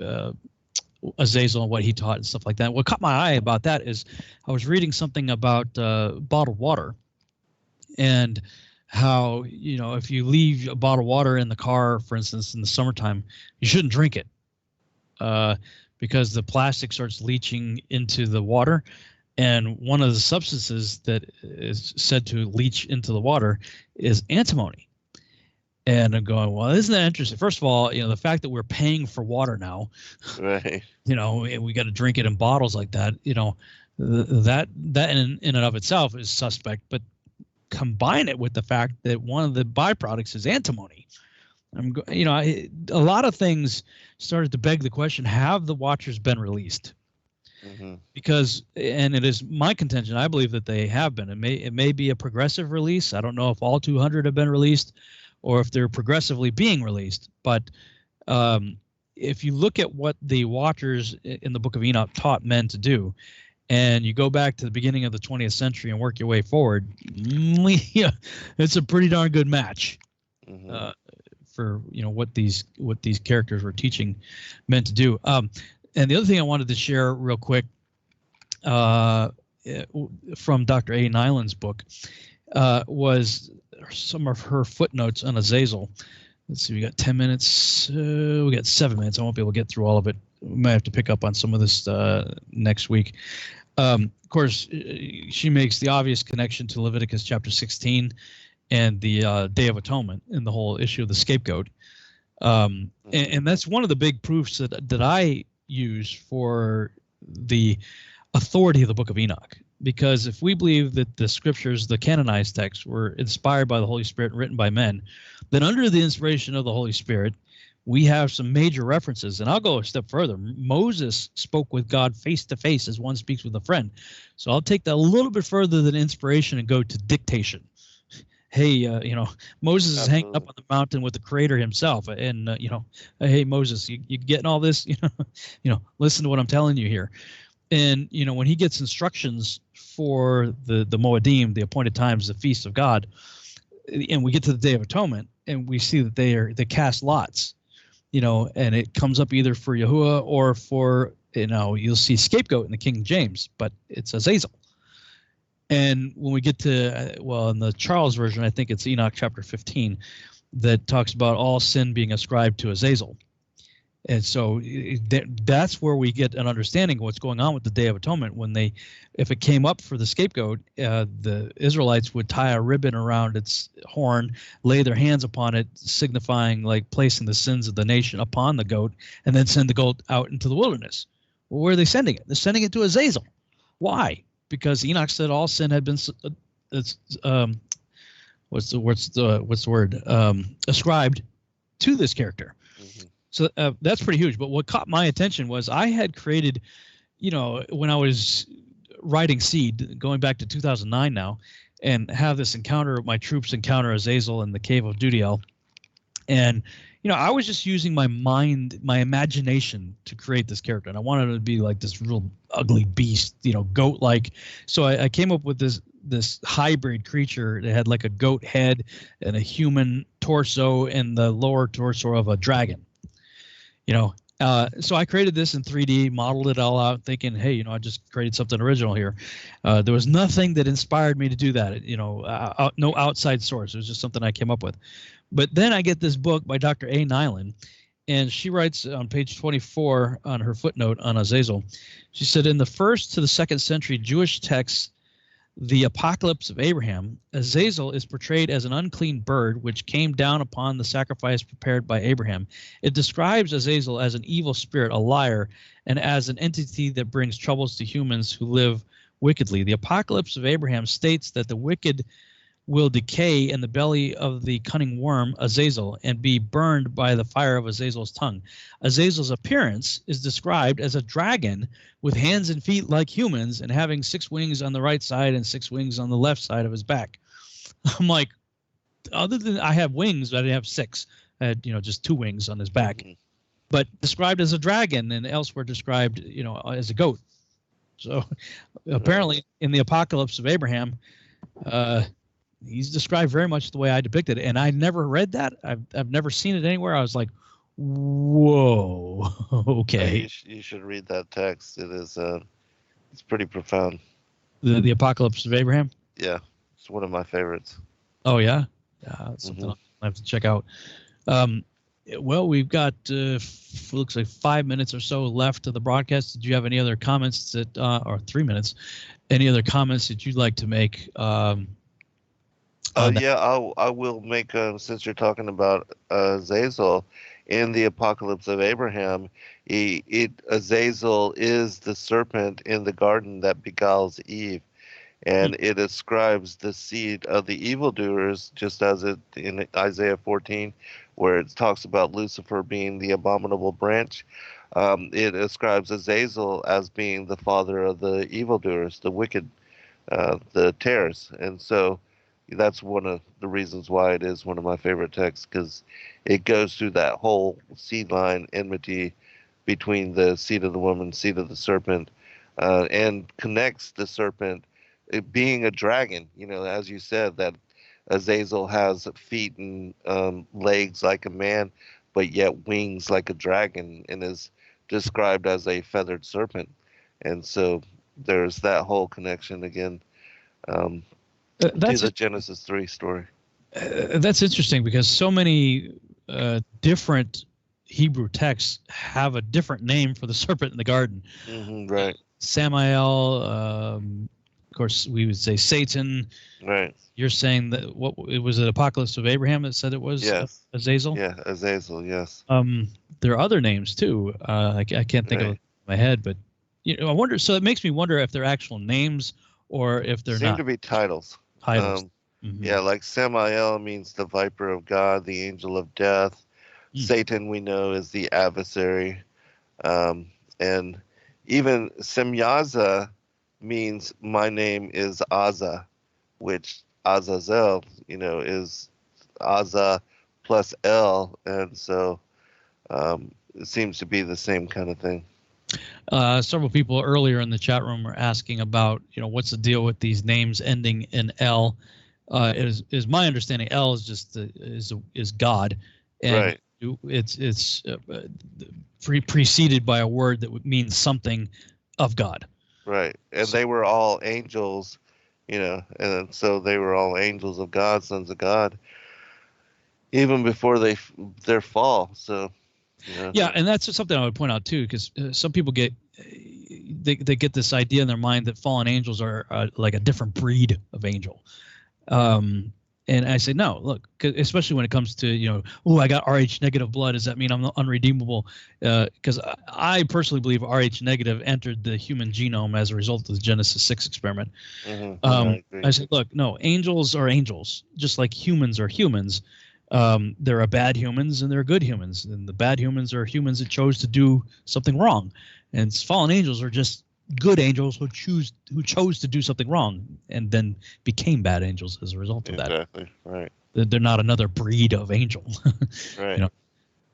Azazel and what he taught and stuff like that. What caught my eye about that is I was reading something about bottled water, and how, if you leave a bottle of water in the car, for instance, in the summertime, you shouldn't drink it because the plastic starts leaching into the water. And one of the substances that is said to leach into the water is antimony. And I'm going, well, isn't that interesting? First of all, the fact that we're paying for water now, right? We got to drink it in bottles like that. That in and of itself is suspect. But combine it with the fact that one of the byproducts is antimony. A lot of things started to beg the question: have the Watchers been released? Mm-hmm. Because, and it is my contention, I believe that they have been. It may be a progressive release. I don't know if all 200 have been released, or if they're progressively being released. But if you look at what the Watchers in the Book of Enoch taught men to do, and you go back to the beginning of the 20th century and work your way forward, it's a pretty darn good match. Mm-hmm. For what these characters were teaching men to do. And the other thing I wanted to share real quick from Dr. A. Nyland's book was some of her footnotes on Azazel. Let's see, we got 10 minutes. We got 7 minutes. I won't be able to get through all of it. We might have to pick up on some of this next week. Of course, she makes the obvious connection to Leviticus chapter 16 and the Day of Atonement and the whole issue of the scapegoat. And that's one of the big proofs that I use for the authority of the Book of Enoch. Because if we believe that the scriptures, the canonized texts, were inspired by the Holy Spirit and written by men, then under the inspiration of the Holy Spirit, we have some major references. And I'll go a step further. Moses spoke with God face to face as one speaks with a friend. So I'll take that a little bit further than inspiration and go to dictation. Hey, Moses is hanging up on the mountain with the Creator himself, and hey, Moses, you getting all this? Listen to what I'm telling you here. And when he gets instructions for the Moedim, the appointed times, the feast of God, and we get to the Day of Atonement, and we see that they cast lots, and it comes up either for Yahuwah or for, you'll see scapegoat in the King James, but it's Azazel. And when we get to, in the Charles version, I think it's Enoch chapter 15, that talks about all sin being ascribed to Azazel. And so that's where we get an understanding of what's going on with the Day of Atonement. If it came up for the scapegoat, the Israelites would tie a ribbon around its horn, lay their hands upon it, signifying like placing the sins of the nation upon the goat, and then send the goat out into the wilderness. Well, where are they sending it? They're sending it to Azazel. Why? Because Enoch said all sin had been ascribed to this character. Mm-hmm. So that's pretty huge. But what caught my attention was I had created, when I was writing Seed, going back to 2009 now, and have this encounter, my troops encounter Azazel in the cave of Dudiel. And, I was just using my mind, my imagination to create this character. And I wanted it to be like this real ugly beast, goat-like. So I came up with this hybrid creature that had like a goat head and a human torso and the lower torso of a dragon. So I created this in 3D, modeled it all out, thinking, hey, I just created something original here. There was nothing that inspired me to do that, no outside source. It was just something I came up with. But then I get this book by Dr. A. Nyland, and she writes on page 24 on her footnote on Azazel. She said, in the 1st to the 2nd century Jewish texts, the Apocalypse of Abraham, Azazel is portrayed as an unclean bird which came down upon the sacrifice prepared by Abraham. It describes Azazel as an evil spirit, a liar, and as an entity that brings troubles to humans who live wickedly. The Apocalypse of Abraham states that the wicked will decay in the belly of the cunning worm Azazel and be burned by the fire of Azazel's tongue. Azazel's appearance is described as a dragon with hands and feet like humans and having 6 wings on the right side and 6 wings on the left side of his back. I'm like, other than I have wings, I didn't have 6. I had, just 2 wings on his back. But described as a dragon and elsewhere described, as a goat. So apparently in the Apocalypse of Abraham, he's described very much the way I depicted it, and I never read that. I've never seen it anywhere. I was like, "Whoa, okay." You should read that text. It is it's pretty profound. The Apocalypse of Abraham. Yeah, it's one of my favorites. Oh yeah, it's something I'll have to check out. Well, we've got looks like 5 minutes or so left of the broadcast. Did you have any other comments or 3 minutes? Any other comments that you'd like to make? I will make, since you're talking about Azazel, in the Apocalypse of Abraham, Azazel is the serpent in the garden that beguiles Eve, and it ascribes the seed of the evildoers, just as it in Isaiah 14, where it talks about Lucifer being the abominable branch. It ascribes Azazel as being the father of the evildoers, the wicked, the tares, and so that's one of the reasons why it is one of my favorite texts, because it goes through that whole seed line enmity between the seed of the woman, seed of the serpent, and connects the serpent, it being a dragon. As you said, that Azazel has feet and legs like a man, but yet wings like a dragon, and is described as a feathered serpent. And so there's that whole connection again. That's the Genesis 3 story. That's interesting because so many different Hebrew texts have a different name for the serpent in the garden. Right. Samael, of course, we would say Satan. Right. You're saying that it was an Apocalypse of Abraham that said it was Azazel? Yeah, Azazel, yes. There are other names too. I can't think of it in my head, but I wonder. So it makes me wonder if they're actual names or if they're not. Seem to be titles. Yeah, like Samael means the viper of God, the angel of death. Satan, we know, is the adversary. And even Semyaza means my name is Aza, which Azazel, is Aza plus El. And so it seems to be the same kind of thing. Several people earlier in the chat room were asking about, what's the deal with these names ending in L? Is my understanding L is just is God, and Right. it's preceded by a word that means something of God. Right. And they were all angels, and so they were all angels of God, sons of God, even before their fall. So, Yeah, and that's something I would point out too, because some people get they get this idea in their mind that fallen angels are like a different breed of angel. And I say, no, look, especially when it comes to, I got Rh negative blood. Does that mean I'm unredeemable? Because I personally believe Rh negative entered the human genome as a result of the Genesis 6 experiment. I said, look, no, angels are angels, just like humans are humans. There are bad humans and there are good humans. And the bad humans are humans that chose to do something wrong. And fallen angels are just good angels who chose to do something wrong and then became bad angels as a result of that. Exactly. Right. They're not another breed of angel. Right.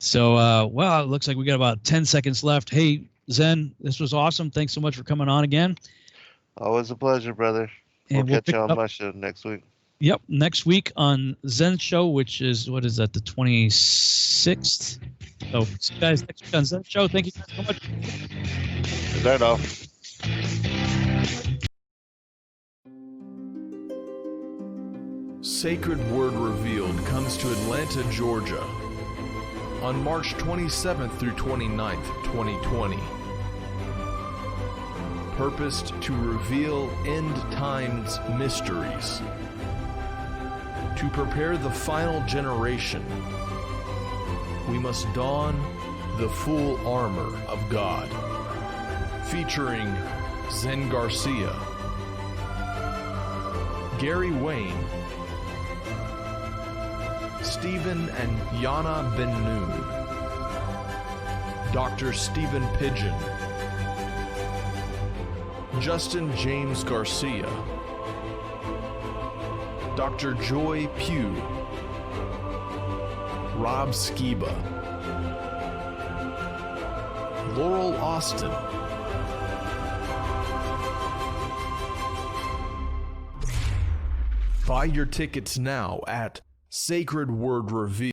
So, well, it looks like we got about 10 seconds left. Hey, Zen, this was awesome. Thanks so much for coming on again. Always a pleasure, brother. And We'll catch you on my show next week. Yep, next week on Zen's show, which is, what is that, the 26th? So, guys, next week on Zen's show. Thank you guys so much. Is that all? Sacred Word Revealed comes to Atlanta, Georgia on March 27th through 29th, 2020. Purposed to reveal end times mysteries, to prepare the final generation, we must don the full armor of God. Featuring Zen Garcia, Gary Wayne, Stephen and Yana Ben Noon, Dr. Stephen Pidgeon, Justin James Garcia, Dr. Joy Pugh, Rob Skiba, Laurel Austin, buy your tickets now at Sacred Word Revealed.